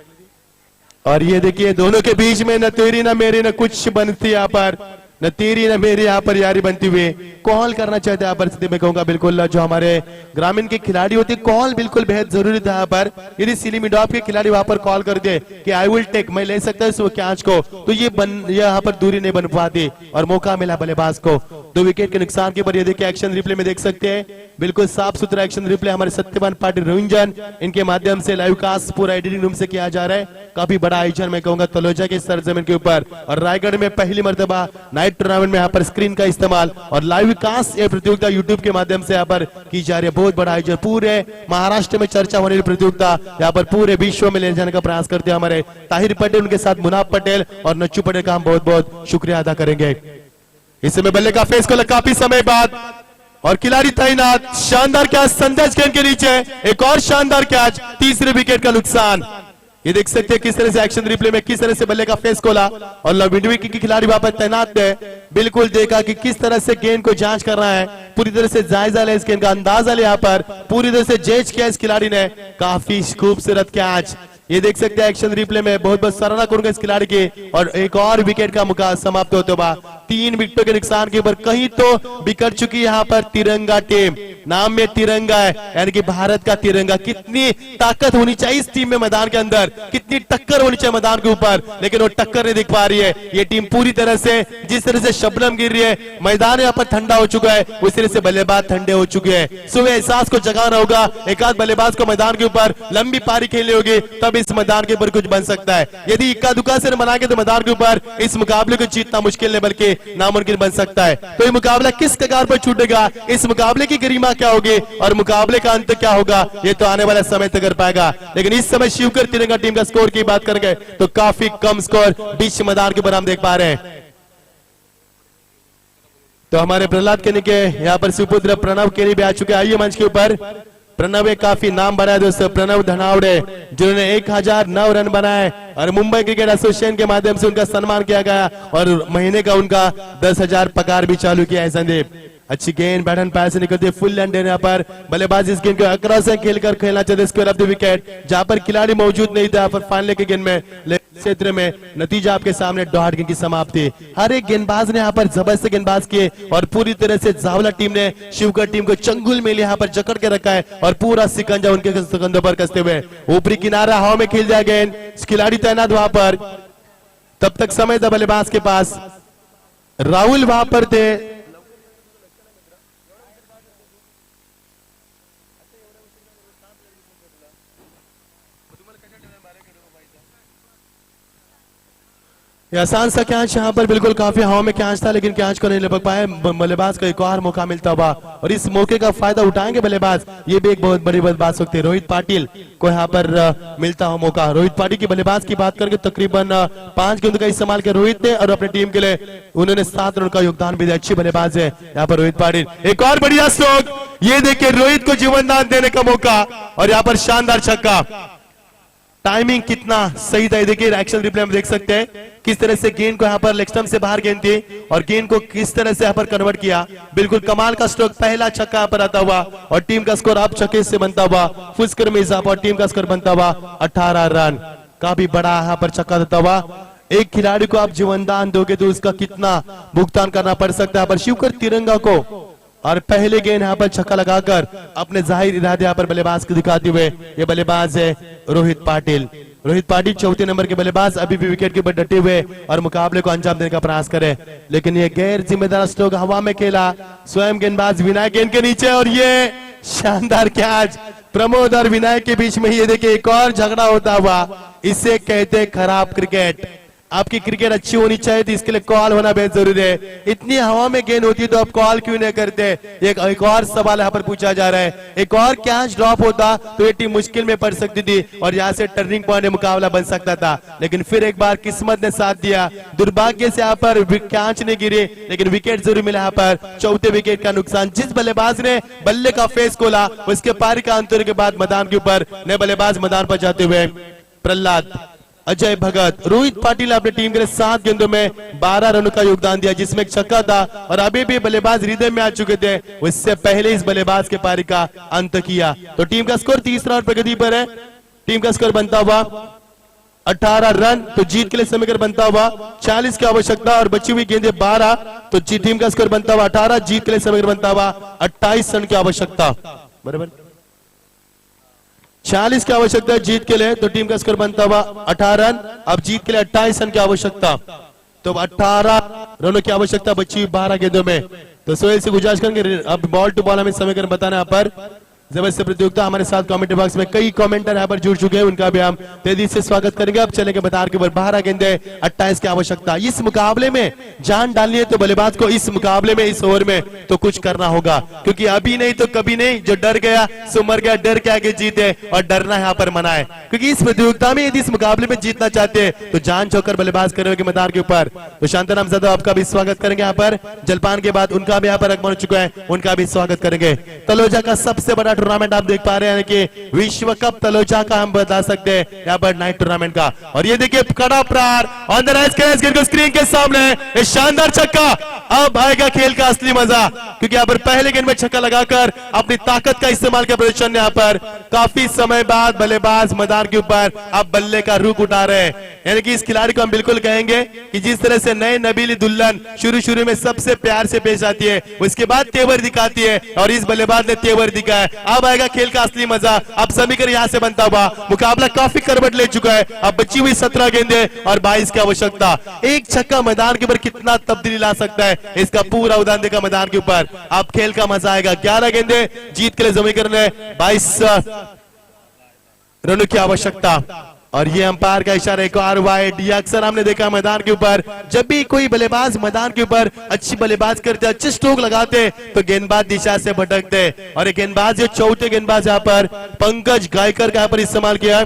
और ये देखिए दोनों के बीच में न तेरी न मेरी न कुछ बनती यहाँ पर। न तेरी न मेरी यहाँ पर यारी बनती हुई कॉल करना चाहते हैं यहाँ पर स्थिति में कहूंगा बिल्कुल जो हमारे ग्रामीण के खिलाड़ी होते कॉल बिल्कुल बेहद जरूरी था यहाँ पर। यदि सिली मिडॉप के खिलाड़ी वहां पर कॉल कर दे कि आई विल टेक, मैं ले सकता हूँ इस कैच को, तो ये यहाँ पर दूरी नहीं बन पाती और मौका मिला बल्लेबाज को। 2 विकेट के नुकसान के ऊपर ये देखिए एक्शन रिप्ले में देख सकते हैं, बिल्कुल साफ सुथरा एक्शन रिप्ले हमारे सत्यवान पाटिल रंजन इनके माध्यम से लाइव कास्ट पूरा एडिटिंग रूम से किया जा रहा है। काफी बड़ा आयोजन मैं कहूंगा तलोजा के सरजमीन के ऊपर और रायगढ़ में पहली मर्तबा नाइट टूर्नामेंट में यहाँ पर स्क्रीन का इस्तेमाल और लाइव कास्ट ये प्रतियोगिता यूट्यूब के माध्यम से यहाँ पर की जा रही है। बहुत बड़ा आयोजन, पूरे महाराष्ट्र में चर्चा होने वाली प्रतियोगिता यहाँ पर पूरे विश्व में ले जाने का प्रयास करते हैं हमारे ताहिर पटेल, उनके साथ मुनाफ पटेल और नच्चू पटेल का हम बहुत बहुत शुक्रिया अदा करेंगे। इस समय बल्ले का फेस को काफी समय बाद और खिलाड़ी तैनात, शानदार कैच संदेश गेंद के नीचे, एक और शानदार कैच, तीसरे विकेट का नुकसान। ये देख सकते हैं किस तरह से एक्शन रिप्ले में किस तरह से बल्ले का फेस खोला और लविडवी की खिलाड़ी वहां पर तैनात थे, बिल्कुल देखा कि किस तरह से गेंद को जांच कर रहा है, पूरी तरह से जायजा ले इस गेंद का, अंदाजा ले यहाँ पर पूरी तरह से जज किया इस खिलाड़ी ने। काफी खूबसूरत कैच, ये देख सकते हैं एक्शन रिप्ले में, बहुत बहुत सराहना करूंगा इस खिलाड़ी की। और एक और विकेट का मुकाबला समाप्त होते हुआ 3 विकेटों के नुकसान के ऊपर कहीं तो बिखर चुकी यहाँ पर तिरंगा टीम, नाम में तिरंगा है यानी कि भारत का तिरंगा। कितनी ताकत होनी चाहिए इस टीम में, मैदान के अंदर कितनी टक्कर होनी चाहिए मैदान के ऊपर, लेकिन वो टक्कर नहीं दिख पा रही है। ये टीम पूरी तरह से जिस तरह से शबनम गिर रही है, मैदान यहाँ पर ठंडा हो चुका है, उस तरह से बल्लेबाज ठंडे हो चुके हैं। सुबह एहसास को जगाना होगा, एक आध बल्लेबाज को मैदान के ऊपर लंबी पारी खेलनी होगी, तब इस मैदान के ऊपर कुछ बन सकता है। यदि इक्का दुक्का से बनाएंगे तो मैदान के ऊपर इस मुकाबले को जीतना मुश्किल नहीं बल्कि नामुमकिन बन सकता है। तो ये मुकाबला किस कगार पर छूटेगा, इस मुकाबले की गरिमा क्या होगी और मुकाबले का अंत क्या होगा, ये तो आने वाला समय तक कर पाएगा। लेकिन इस समय शिवकर तिरंगा टीम का स्कोर की बात करेंगे तो काफी कम स्कोर बीच मैदान के ऊपर हम देख पा रहे हैं। तो हमारे प्रहलाद के नीचे यहाँ पर सुपुत्र प्रणव के लिए भी आ चुके, आइए मंच के ऊपर। प्रणव एक काफी नाम बनाया दोस्तों, प्रणव धनावड़े जिन्होंने 1009 रन बनाए और मुंबई क्रिकेट एसोसिएशन के माध्यम से उनका सम्मान किया गया और महीने का उनका 10,000 पगार भी चालू किया है। संदीप अच्छी गेंद बैट एंड पैर से निकलती है, फुल एंड यहाँ पर बल्लेबाज इस गेंद को अकरा से खेलकर खेलना चाहते स्क्वायर ऑफ द विकेट, जहां पर खिलाड़ी मौजूद नहीं था। पर फाइनल के गेंद में क्षेत्र में नतीजा आपके सामने डॉट गेंद की समाप्ति। हर एक गेंदबाज ने यहाँ पर जबरदस्त गेंदबाज किए और पूरी तरह से जावला टीम ने शिवकर टीम को चंगुल में यहाँ पर जकड़ के रखा है और पूरा सिकंजा उनके कंधों पर कसते हुए ऊपरी किनारा हवा में खेल दिया गेंद, खिलाड़ी तैनात वहां पर। तब तक समय था बल्लेबाज के पास, राहुल वहां पर थे, आसान सा कैच यहाँ पर बिल्कुल काफी हवा में कैच था लेकिन कैच को नहीं लपक पाए। बल्लेबाज को एक और मौका मिलता हुआ और इस मौके का फायदा उठाएंगे बल्लेबाज, ये भी एक बहुत बड़ी बात सकती है। रोहित पाटिल को यहाँ पर मिलता हुआ मौका। रोहित पाटिल की बल्लेबाज की बात करेंगे तकरीबन 5 गेंद का इस्तेमाल किया रोहित ने और अपनी टीम के लिए उन्होंने 7 रन का योगदान भी दिया। अच्छी बल्लेबाज है यहाँ पर रोहित पाटिल। एक और बढ़िया स्ट्रोक, ये देखिए रोहित को जीवनदान देने का मौका और यहाँ पर शानदार छक्का। टाइमिंग कितना सही था, देखिए एक्शन रिप्ले में देख सकते हैं किस तरह से गेंद को यहाँ पर लेग स्टंप से बाहर गेंद थी और गेंद को किस तरह से यहाँ पर कन्वर्ट किया। बिल्कुल कमाल का स्ट्रोक, पहला छक्का यहाँ पर आता हुआ और टीम का स्कोर अब छक्के से बनता हुआ फुल स्कोर में इजाफा और टीम का स्कोर बनता हुआ 18 रन। काफी बड़ा यहाँ पर छक्का देता हुआ। एक खिलाड़ी को आप जीवनदान दोगे तो उसका कितना भुगतान करना पड़ सकता है। पर शिवकर तिरंगा को और पहले गेंद यहाँ पर छक्का लगाकर अपने जाहिर इरादे यहाँ पर बल्लेबाज को दिखाते हुए ये बल्लेबाज है रोहित पाटिल। रोहित पाटिल 4थे नंबर के बल्लेबाज अभी भी विकेट के ऊपर डटे हुए और मुकाबले को अंजाम देने का प्रयास करे, लेकिन ये गैर जिम्मेदार स्ट्रोक हवा में खेला स्वयं गेंदबाज विनायक गेंद के नीचे और ये शानदार कैच प्रमोद और विनायक के बीच में। ये देखिए एक और झगड़ा होता हुआ, इसे कहते खराब क्रिकेट। आपकी क्रिकेट अच्छी होनी चाहिए तो इसके लिए कॉल होना बेहद जरूरी है। इतनी हवा में गेंद होती है तो आप कॉल क्यों नहीं करते। एक और सवाल यहाँ पर पूछा जा रहा है, एक और कैच ड्रॉप होता तो ये टीम मुश्किल में पड़ सकती थी और यहाँ से टर्निंग पॉइंट मुकाबला बन सकता था, लेकिन फिर एक बार किस्मत ने साथ दिया। दुर्भाग्य से यहाँ पर कैच नहीं गिरे लेकिन विकेट जरूर मिला यहाँ पर। 4थे विकेट का नुकसान। जिस बल्लेबाज ने बल्ले का फेस खोला उसके पारी का अंतर के बाद मैदान के ऊपर नए बल्लेबाज मैदान पर जाते हुए प्रहलाद, अजय भगत, रोहित पाटिल अपनी टीम के लिए 7 गेंदों में 12 रनों का योगदान दिया जिसमें एक छक्का था और अभी भी बल्लेबाज हृदय में आ चुके थे, उससे पहले इस बल्लेबाज के पारी का अंत किया। तो टीम का स्कोर 30 रन प्रगति पर है। टीम का स्कोर बनता हुआ 18 रन तो जीत के लिए समीकरण बनता हुआ 40 की आवश्यकता और बची हुई गेंदें 12 तो टीम का स्कोर बनता हुआ 18, जीत के लिए समीकरण बनता हुआ 28 रन की आवश्यकता। बराबर 40 की आवश्यकता है जीत के लिए, तो टीम का स्कोर बनता हुआ 18 रन। अब जीत के लिए 28 रन की आवश्यकता, तो 18 रनों की आवश्यकता बची 12 गेंदों में। तो सोहेल से गुजारिश करेंगे अब बॉल टू बॉल हमें समीकरण बताना यहाँ पर। जबरदस्त प्रतियोगिता हमारे साथ कमेंट बॉक्स में कई कमेंटर यहाँ पर जुड़ चुके हैं, उनका भी हम तेजी से स्वागत करेंगे। अब चलेंगे मैदान के ऊपर 12 गेंदे 28 की आवश्यकता। इस मुकाबले में जान डालनी है तो बल्लेबाज को इस मुकाबले में इस ओवर में तो कुछ करना होगा, क्योंकि अभी नहीं तो कभी नहीं, जो डर गया सो मर गया, डर के आगे जीते और डरना यहाँ पर मना है। क्योंकि इस प्रतियोगिता में यदि इस मुकाबले में जीतना चाहते हैं तो जान छोड़कर बल्लेबाज करेंगे मैदान के ऊपर। तो शांताराम जादव आपका भी स्वागत करेंगे यहाँ पर। जलपान के बाद उनका भी यहाँ पर आगमन हो चुका है, उनका भी स्वागत करेंगे। तलोजा का सबसे बड़ा टूर्नामेंट आप देख पा रहे हैं कि विश्व कप तलोजा का हम बता सकते हैं यहाँ पर नाइट टूर्नामेंट का। और ये देखिए कड़ा प्रहार ऑन द राइट गेंद स्क्रीन के सामने शानदार छक्का। अब आएगा खेल का असली मजा, क्योंकि यहाँ पर पहले गेंद में छक्का लगाकर अपनी ताकत का इस्तेमाल किया प्रदर्शन ने। यहाँ पर काफी समय बाद बल्लेबाज मैदान के ऊपर अब बल्ले का रुख उठा रहे हैं, यानी कि इस खिलाड़ी को हम बिल्कुल कहेंगे कि जिस तरह से नए नबीली दुल्हन शुरू में सबसे प्यार से पेश आती है, उसके बाद तेवर दिखाती है, और इस बल्लेबाज ने तेवर दिखाया। अब आएगा खेल का असली मजा। अब समीकरण यहाँ से बनता हुआ मुकाबला काफी करवट ले चुका है। अब बची हुई 17 गेंदे और 22 की आवश्यकता। एक छक्का मैदान के ऊपर कितना तब्दीली ला सकता है, इसका पूरा उदाहरण देखा मैदान के ऊपर। अब खेल का मजा आएगा। 11 गेंदे जीत के लिए समीकरण है 22 रनों की आवश्यकता। और ये अंपायर का इशारा एक और वाइड। ये अक्सर हमने देखा मैदान के ऊपर, जब भी कोई बल्लेबाज मैदान के ऊपर अच्छी बल्लेबाज करते, अच्छे स्ट्रोक लगाते, तो गेंदबाज दिशा से भटकते। और एक गेंदबाज, ये चौथे गेंदबाज यहाँ पर पंकज गायकर का यहाँ पर इस्तेमाल किया।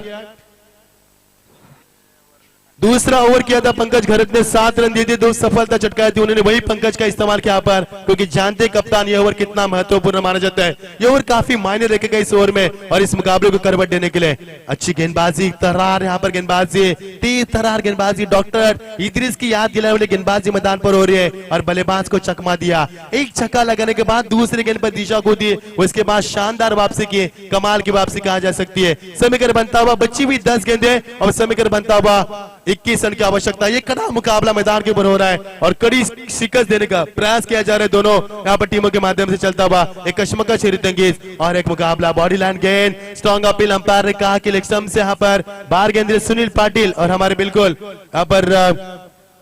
दूसरा ओवर किया था पंकज घरत ने, 7 रन दिए थे, 2 सफलता चटकाई थी, उन्होंने वही पंकज का इस्तेमाल किया पर, क्योंकि जानते कप्तान ये ओवर कितना महत्वपूर्ण माना जाता है। ये ओवर काफी मायने रखेगा इस ओवर में और इस मुकाबले को करवट देने के लिए। अच्छी गेंदबाजी, तरार यहाँ पर गेंदबाजी, तेज तरार गेंदबाजी, डॉक्टर इद्रिस की याद दिलाने वाली गेंदबाजी मैदान पर हो रही है और बल्लेबाज को चकमा दिया। एक छक्का लगाने के बाद दूसरे गेंद पर दिशा को दी, उसके बाद शानदार वापसी की, कमाल की वापसी कहा जा सकती है। समीकरण बनता हुआ बची हुई 10 गेंदे और समीकरण बनता हुआ 21 रन की आवश्यकता। ये कड़ा मुकाबला मैदान के ऊपर हो रहा है और कड़ी शिकस्त देने का प्रयास किया जा रहा है दोनों यहाँ पर टीमों के माध्यम से चलता हुआ। एक कशमकश हिरतंगेज और एक मुकाबला बॉडी लाइन गेंद। स्ट्रॉन्ग अपील अंपायर ने कहा कि लेग से यहाँ पर बाहर गेंद सुनील पाटिल और हमारे बिल्कुल यहाँ पर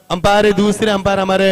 अंपायर दूसरे अंपायर हमारे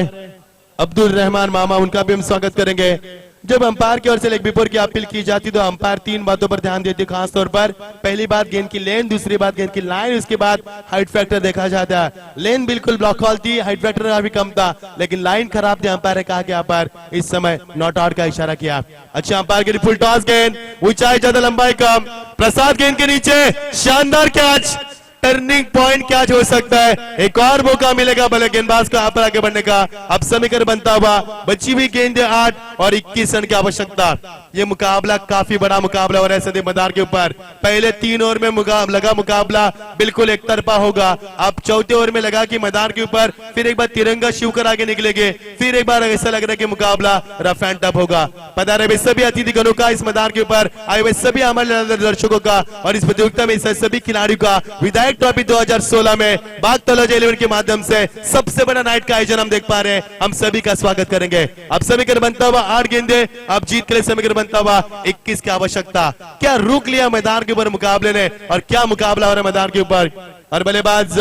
अब्दुल रहमान मामा, उनका भी हम स्वागत करेंगे। जब अंपायर की ओर से लेग बिफोर की अपील की जाती तो अंपायर 3 बातों पर ध्यान देते, खास तौर पर पहली बात गेंद की लेन, दूसरी बात गेंद की लाइन, उसके बाद हाइट फैक्टर देखा जाता है। लेन बिल्कुल ब्लॉक हॉल थी, हाइट फैक्टर काफी कम था, लेकिन लाइन खराब थी। अंपायर ने कहा कि यहाँ पर इस समय नॉट आउट का इशारा किया। अच्छा अंपायर के लिए फुल टॉस गेंद, ऊंचाई ज्यादा लंबाई कम, प्रसाद गेंद के नीचे, शानदार कैच, टर्निंग पॉइंट क्या हो सकता है। एक और मौका मिलेगा भले गेंदबाज को यहाँ पर आगे बढ़ने का। अब समीकरण बनता हुआ बची हुई गेंदें 8 और 21 रन की आवश्यकता। ये मुकाबला काफी बड़ा मुकाबला हो रहा है सदी मैदान के ऊपर। पहले 3 ओवर में लगा मुकाबला बिल्कुल एक तरफा होगा। अब चौथे ओवर में लगा कि मैदान के ऊपर फिर एक बार तिरंगा शिव कर आगे निकलेंगे, फिर एक बार ऐसा लग रहा है कि मुकाबला रफ एंड टफ होगा। पता रहे सभी अतिथिगणों का, इस मैदान के ऊपर आए हुए सभी हमारे दर्शकों का और इस प्रतियोगिता में सभी खिलाड़ियों का विदाई ट्रॉफी 2016 में बाग तलोजा 11 के माध्यम से सबसे बड़ा नाइट का आयोजन हम देख पा रहे हैं। हम सभी का स्वागत करेंगे। अब समीकरण बनता हुआ 8 गेंदे, अब जीत के लिए समीकरण बनता हुआ 21 की आवश्यकता। क्या रुक लिया मैदान के ऊपर मुकाबले ने और क्या मुकाबला हो रहा है मैदान के ऊपर। और बल्लेबाज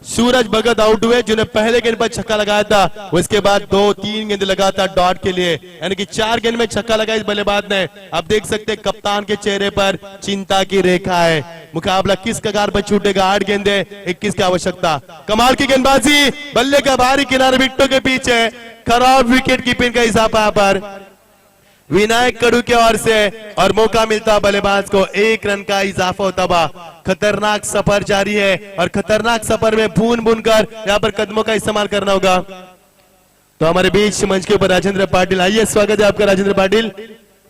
सूरज भगत आउट हुए, जिन्हें पहले गेंद पर छक्का लगाया था, उसके बाद 2-3 गेंद लगातार डॉट के लिए, यानी कि 4 गेंद में छक्का लगाया इस बल्लेबाज ने। अब देख सकते हैं कप्तान के चेहरे पर चिंता की रेखा है। मुकाबला किस कगार पर छूटेगा। 8 गेंदे 21 की आवश्यकता। कमाल की गेंदबाजी, बल्ले का बाहरी किनारे विकेटों के पीछे, खराब विकेट कीपिंग का इजाफा यहाँ पर विनायक कड़ू के ओर से और मौका मिलता बल्लेबाज को 1 रन का इजाफा होता हुआ। खतरनाक सफर जारी है और खतरनाक सफर में बूंद बूंद कर यहाँ पर कदमों का इस्तेमाल करना होगा। तो हमारे बीच मंच के ऊपर राजेंद्र पाटिल, आइए स्वागत है आपका राजेंद्र पाटिल,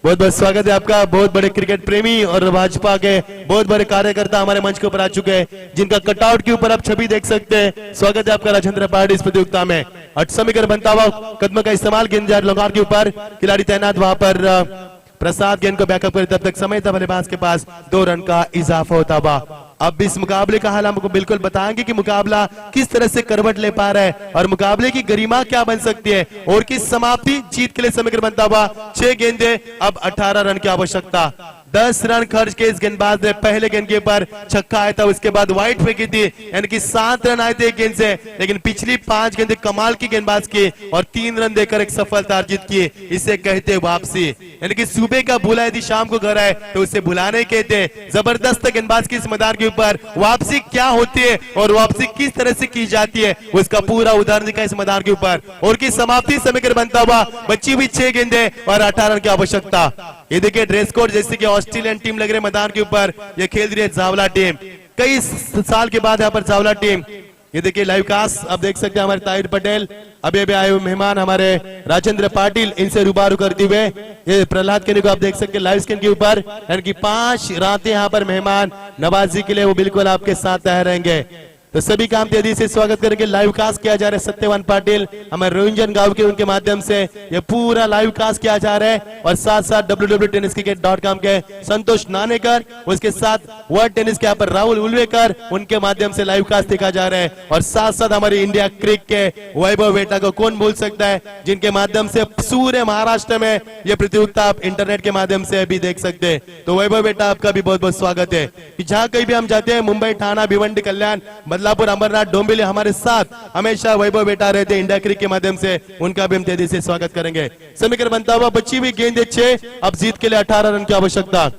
बहुत बहुत स्वागत है आपका। बहुत बड़े क्रिकेट प्रेमी और भाजपा के बहुत बड़े कार्यकर्ता हमारे मंच के ऊपर आ चुके हैं, जिनका कटआउट के ऊपर आप छवि देख सकते हैं। स्वागत है आपका राजेंद्र पाटिल इस प्रतियोगिता में। समीकरण बनता हुआ कदम का इस्तेमाल, गेंद लगान के ऊपर खिलाड़ी तैनात, वहां पर प्रसाद गेंद को बैकअप करे, तब तक समय था बल्लेबाज के पास 2 रन का इजाफा होता हुआ। अब इस मुकाबले का हाल हमको बिल्कुल बताएंगे कि मुकाबला किस तरह से करवट ले पा रहा है और मुकाबले की गरिमा क्या बन सकती है और किस समाप्ति जीत के लिए समीकरण बनता हुआ 6 गेंदे अब 18 रन की आवश्यकता। 10 रन खर्च के इस गेंदबाज ने पहले गेंद के ऊपर छक्का आया था, उसके बाद वाइड फेंकी थी, यानी कि 7 रन आए थे एक गेंद से, लेकिन पिछली 5 गेंदें कमाल की गेंदबाज की और 3 रन देकर एक सफलता अर्जित की। इसे कहते वापसी, यानी कि सुबह का भूला यदि शाम को घर आए तो उसे भुलाने कहते। जबरदस्त गेंदबाज की इस मैदान के ऊपर वापसी क्या होती है और वापसी किस तरह से की जाती है उसका पूरा उदाहरण दिखा इस मैदान के ऊपर। और की समाप्ति समीकरण बनता हुआ बची हुई 6 गेंदें और 18 रन की आवश्यकता। ये देखिए ड्रेस कोड जैसे कि ऑस्ट्रेलियन टीम लग रही है मैदान के ऊपर, ये खेल रही है जावला टीम। कई साल के बाद यहाँ पर जावला टीम, ये देखिए लाइव कास्ट अब देख सकते हैं हमारे ताहिर पटेल, अभी आए हुए मेहमान हमारे राजेंद्र पाटिल, इनसे रूबरू करते हुए ये प्रहलाद केनी को आप देख सकते हैं लाइव स्क्रीन के ऊपर, यानी कि 5 रातें यहाँ पर मेहमान नवाजी के लिए वो बिल्कुल आपके साथ तैयार रहेंगे। तो सभी काम तेजी से स्वागत करेंगे। लाइव कास्ट किया जा रहा है सत्यवान पाटिल हमारे रोहिंजन गांव के उनके माध्यम से ये पूरा लाइव कास्ट किया जा रहा है और साथ साथ www.tenniscricket.com के संतोष नानेकर, उसके साथ वर्ल्ड टेनिस के यहाँ पर राहुल उल्वेकर, उनके माध्यम से लाइव कास्ट देखा जा रहा है। और साथ साथ हमारे इंडिया क्रिक के वैभव बेटा को कौन भूल सकता है, जिनके माध्यम से पूरे महाराष्ट्र में ये प्रतियोगिता आप इंटरनेट के माध्यम से भी देख सकते हैं। तो वैभव बेटा आपका भी बहुत बहुत स्वागत है। जहाँ कहीं भी हम जाते हैं, मुंबई, ठाणा, भिवंडी, कल्याण, बदलापुर, अमरनाथ, डोंबिवली, हमारे साथ हमेशा वैभव बेटा रहते हैं इंडिया क्रिक के माध्यम से, उनका भी हम तेजी से स्वागत करेंगे। समीकरण बनता हुआ बची हुई गेंद 6, अब जीत के लिए 18 रन की आवश्यकता।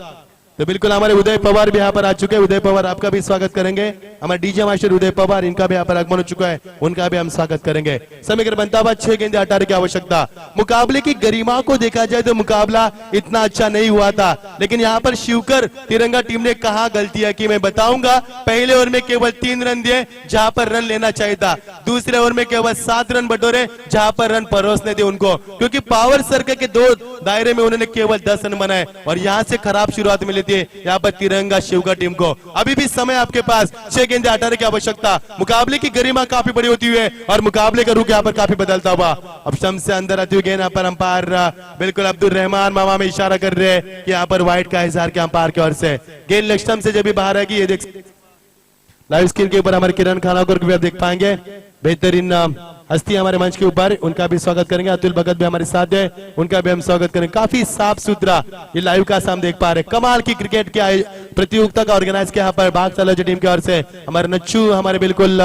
तो बिल्कुल हमारे उदय पवार भी यहाँ पर आ चुके हैं। उदय पवार आपका भी स्वागत करेंगे। हमारे डीजे मास्टर उदय पवार, इनका भी यहाँ पर आगमन हो चुका है, उनका भी हम स्वागत करेंगे। समीकरण बनता हुआ 6 गेंदे 18 की आवश्यकता। मुकाबले की गरिमा को देखा जाए तो मुकाबला इतना अच्छा नहीं हुआ था, लेकिन यहाँ पर शिवकर तिरंगा टीम ने कहा गलती है कि मैं बताऊंगा। पहले ओवर में केवल 3 रन दिए जहां पर रन लेना चाहिए था, दूसरे ओवर में केवल 7 रन बटोरे जहां पर रन परोसने थे उनको, क्योंकि पावर सर्कल के 2 दायरे में उन्होंने केवल 10 रन बनाए और यहाँ से खराब शुरुआत मिली थी यहाँ पर तिरंगा शिवका टीम को। अभी भी समय आपके पास, 6 गेंदे 18 की आवश्यकता। मुकाबले की गरिमा काफी बड़ी होती है और मुकाबले का रुख यहाँ पर काफी बदलता हुआ। अब शम से अंदर आती हुई गेंद यहाँ पर अंपायर बिल्कुल अब्दुल रहमान मामा में इशारा कर रहे हैं कि यहाँ पर व्हाइट का इजहार के अंपायर की ओर से। गेंद लक्ष्यम से जब भी बाहर आएगी, ये देख लाइव स्क्रीन के ऊपर हमारे किरण खानावकर को भी आप देख पाएंगे, बेहतरीन हस्ती हमारे मंच के ऊपर, उनका भी स्वागत करेंगे। अतुल भगत भी हमारे साथ है, उनका भी हम स्वागत करेंगे। काफी साफ सुथरा ये लाइव का हम देख पा रहे हैं। कमाल की क्रिकेट के प्रतियोगिता का ऑर्गेनाइज किया यहाँ पर बाग सालों टीम की ओर से। हमारे नच्चू हमारे बिल्कुल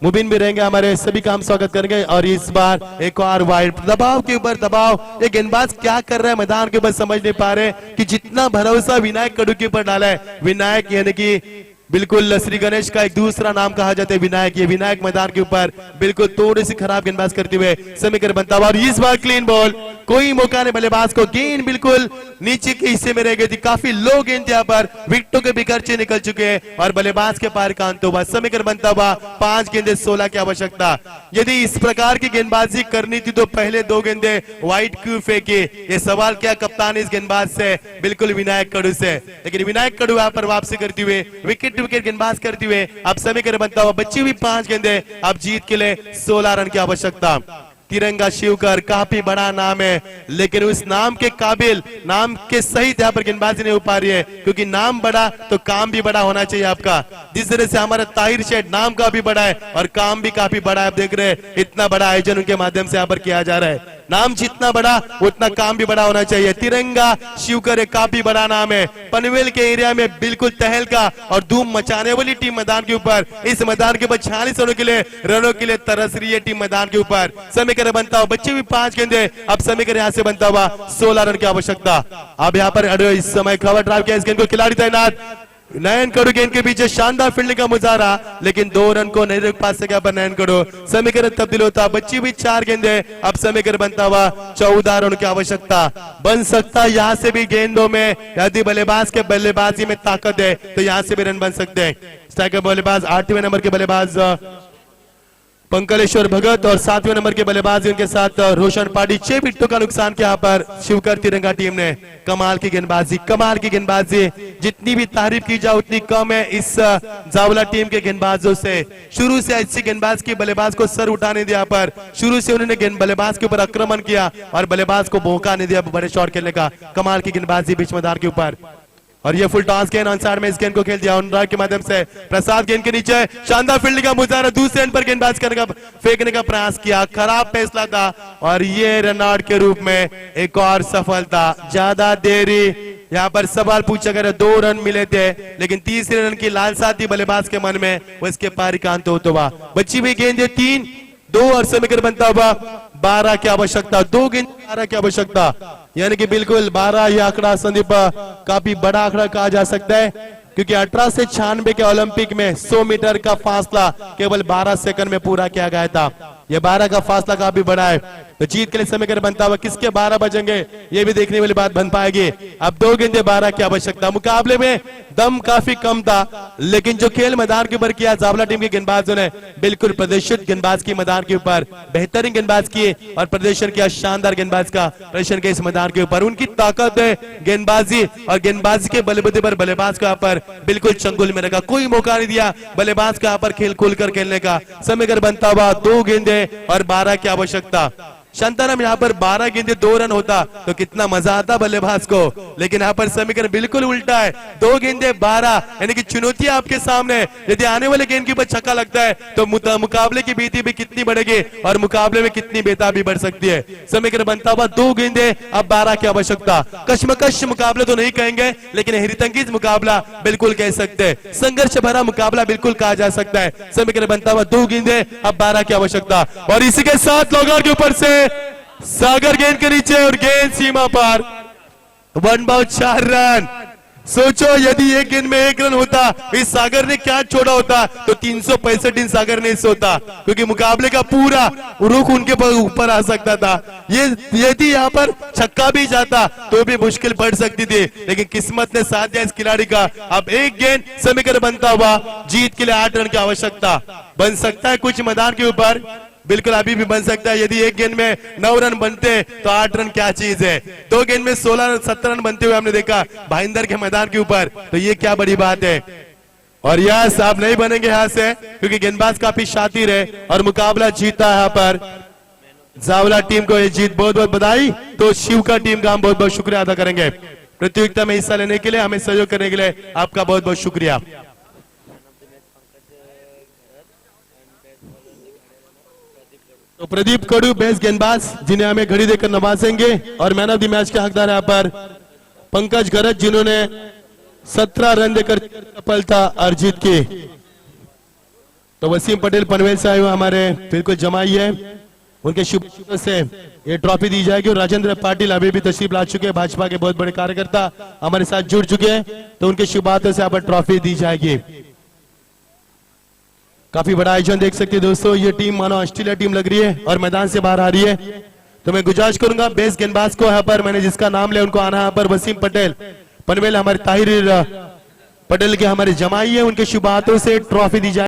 मुबिन भी रहेंगे, हमारे सभी का हम स्वागत करेंगे। और इस बार एक और वाइड, दबाव के ऊपर दबाव, ये गेंदबाज क्या कर रहा है मैदान के ऊपर समझ नहीं पा रहे कि जितना भरोसा विनायक कडू के ऊपर डाला है, विनायक यानी कि बिल्कुल श्री गणेश का एक दूसरा नाम कहा जाता है विनायक, ये विनायक मैदान के ऊपर बिल्कुल थोड़ी सी खराब गेंदबाज करते हुए समीकरण बनता हुआ। और इस बार क्लीन बॉल, कोई मौका नहीं बल्लेबाज को, गेंद बिल्कुल नीचे के हिस्से में रह गई थी, काफी लो गेंद यहाँ पर, विकेटों के भी खर्चे निकल चुके हैं और बल्लेबाज के पार का अंत हुआ। समीकरण बनता हुआ 5 गेंदे 16 की आवश्यकता। यदि इस प्रकार की गेंदबाजी करनी थी तो पहले 2 गेंदे वाइड क्यों फेंके, ये सवाल क्या कप्तान इस गेंदबाज से, बिल्कुल विनायक कडू से। लेकिन विनायक कडू यहाँ पर वापसी करते हुए विकेट गेंदबाज करते हुए अब समीकरण बनता हुआ बची हुई 5 गेंदे, अब जीत के लिए 16 रन की आवश्यकता। तिरंगा शिवकर काफी बड़ा नाम है, लेकिन उस नाम के काबिल, नाम के सहित यहाँ पर गेंदबाजी नहीं हो पा रही है, क्योंकि नाम बड़ा तो काम भी बड़ा होना चाहिए आपका। जिस तरह से हमारा ताहिर शेठ नाम काफी बड़ा है और काम भी काफी बड़ा है, आप देख रहे हैं इतना बड़ा आयोजन उनके माध्यम से यहाँ पर किया जा रहा है। नाम जितना बड़ा उतना काम भी बड़ा होना चाहिए। तिरंगा शिवकर एक काफी बड़ा नाम है, पनवेल के एरिया में बिल्कुल तहलका और धूम मचाने वाली टीम मैदान के ऊपर, इस मैदान के ऊपर 46 रनों के लिए तरस रही है टीम मैदान के ऊपर। समीकरण बनता हुआ बच्चे भी 5 गेंदे, अब समीकरण यहाँ से बनता हुआ 16 रन की आवश्यकता। अब यहाँ पर इस समय कवर ड्राइव किया इस गेंद को, खिलाड़ी तैनात, नयन कडू गेंद के पीछे शानदार फील्डिंग का मुजाहरा, लेकिन 2 रन को नहीं रोक पा सका पर नयन कडू। समीकरण तब्दील होता, बच्ची भी 4 गेंदे, अब समीकरण बनता हुआ 14 रन की आवश्यकता। बन सकता यहाँ से भी गेंदों में, यदि बल्लेबाज के बल्लेबाजी में ताकत है तो यहाँ से भी रन बन सकते हैं। स्ट्राइकर बल्लेबाज 8वें नंबर के बल्लेबाज पंकलेश्वर भगत और 7वें नंबर के बल्लेबाज उनके साथ रोशन पाटी। 6 विकेटों का नुकसान किया यहाँ पर शिवकर तिरंगा टीम ने। कमाल की गेंदबाजी, कमाल की गेंदबाजी, जितनी भी तारीफ की जाए उतनी कम है इस जावला टीम के गेंदबाजों से। शुरू से अच्छी गेंदबाज की बल्लेबाज को सर उठाने दिया, पर शुरू से उन्होंने बल्लेबाज के ऊपर आक्रमण किया और बल्लेबाज को मौका नहीं दिया बड़े शॉट खेलने का। कमाल की गेंदबाजी बीच मैदान के ऊपर। और ये फुल टॉस गेंद ऑन साइड में इस गेंद को खेल दिया ऑन राइट के माध्यम से प्रसाद गेंद के नीचे शानदार फील्डिंग का मुजाहरा दूसरे एंड पर गेंदबाज करने का फेंकने का प्रयास किया खराब फैसला था और ये रन आउट के रूप में एक और सफलता ज्यादा देरी यहाँ पर सवाल पूछा गया 2 रन मिले थे लेकिन तीसरे रन की लालसा थी बल्लेबाज के मन में वो इसके पारी का अंत होता हुआ बची हुई गेंद 3 2 और समीकरण बनता हुआ 12 की आवश्यकता 2 गेंद 12 की आवश्यकता यानी कि बिल्कुल 12 ये आंकड़ा संदीप काफी बड़ा आंकड़ा कहा जा सकता है क्योंकि 18 से 96 के ओलंपिक में 100 मीटर का फासला केवल 12 सेकंड में पूरा किया गया था ये 12 का फासला काफी बड़ा है तो जीत के लिए समीकरण बनता हुआ किसके 12 बजेंगे ये भी देखने वाली बात बन पाएगी अब 2 गेंदे 12 की आवश्यकता मुकाबले में दम काफी कम था लेकिन जो खेल मैदान के ऊपर किया जावला टीम के गेंदबाजों ने बिल्कुल प्रदर्शित गेंदबाज की मैदान के ऊपर बेहतरीन गेंदबाज किए और प्रदर्शन किया शानदार गेंदबाज का प्रदर्शन किया इस मैदान के ऊपर उनकी ताकत है गेंदबाजी और गेंदबाजी के बल्लेबुद्धि पर बल्लेबाज को यहाँ पर बिल्कुल चंगुल में रखा कोई मौका नहीं दिया बल्लेबाज को यहाँ पर खेल खोल कर खेलने का समीकरण बनता हुआ 2 गेंदे और 12 की आवश्यकता शांताराम यहाँ पर 12 गेंदे 2 रन होता तो कितना मजा आता बल्लेबाज को लेकिन यहाँ पर समीकरण बिल्कुल उल्टा है 2 गेंदे 12 यानी कि चुनौती आपके सामने यदि आने वाले गेंद के ऊपर छक्का लगता है तो मुकाबले की भीति भी कितनी बढ़ेगी और मुकाबले में कितनी बेताबी बढ़ सकती है समीकरण बनता हुआ 2 गेंदे अब 12 की आवश्यकता कश्मकश मुकाबला तो नहीं कहेंगे लेकिन हिरितंगीज मुकाबला बिल्कुल कह सकते हैं संघर्ष भरा मुकाबला बिल्कुल कहा जा सकता है समीकरण बनता हुआ 2 गेंदे अब 12 की आवश्यकता और इसी के साथ लॉगर के ऊपर से सागर गेंद के नीचे और गेंद सीमा पर 1 बाउट 4 रन सोचो यदि एक गेंद में 1 रन होता इस सागर ने क्या छोड़ा होता तो 365 दिन सागर ने होता क्योंकि मुकाबले का पूरा रुख उनके ऊपर आ सकता था ये यदि यहाँ पर छक्का भी जाता तो भी मुश्किल पड़ सकती थी लेकिन किस्मत ने साथ दिया इस खिलाड़ी का अब 1 गेंद समीकरण बनता हुआ जीत के लिए 8 रन की आवश्यकता बन सकता है कुछ मैदान के ऊपर बिल्कुल अभी भी बन सकता है यदि एक गेंद में 9 रन बनते तो 8 रन क्या चीज है 2 गेंद में 16-17 रन बनते हुए हमने देखा भाईंदर के मैदान के ऊपर तो ये क्या बड़ी बात है और यस आप नहीं बनेंगे यहां से क्योंकि गेंदबाज काफी शातिर है और मुकाबला जीता यहाँ पर जावला टीम को ये जीत बहुत बहुत बधाई तो शिव का टीम का हम बहुत बहुत शुक्रिया अदा करेंगे प्रतियोगिता में हिस्सा लेने के लिए हमें सहयोग करने के लिए आपका बहुत बहुत शुक्रिया तो प्रदीप कडू बेस्ट गेंदबाज जिन्हें हमें घड़ी देकर नवाजेंगे और मैन ऑफ द मैच के हकदार यहाँ पर पंकज गरज जिन्होंने 17 रन देकर सफलता अर्जित की तो वसीम पटेल पनवेल से आए हुए हमारे बिल्कुल जमाई है उनके शुभ से ये ट्रॉफी दी जाएगी और राजेंद्र पाटिल अभी भी तशरीफ ला चुके हैं भाजपा के बहुत बड़े कार्यकर्ता हमारे साथ जुड़ चुके हैं तो उनके शुभ हाथों से यहाँ पर ट्रॉफी दी जाएगी काफी बड़ा आयोजन देख सकते हैं दोस्तों ये टीम मानो ऑस्ट्रेलिया टीम लग रही है और मैदान से बाहर आ रही है तो मैं गुजारिश करूंगा बेस्ट गेंदबाज को यहाँ पर मैंने जिसका नाम लिया उनको आना यहाँ पर वसीम पटेल पनवेल हमारे ताहिर पटेल के हमारे जमाई है उनके शुभ हाथों से ट्रॉफी दी जाए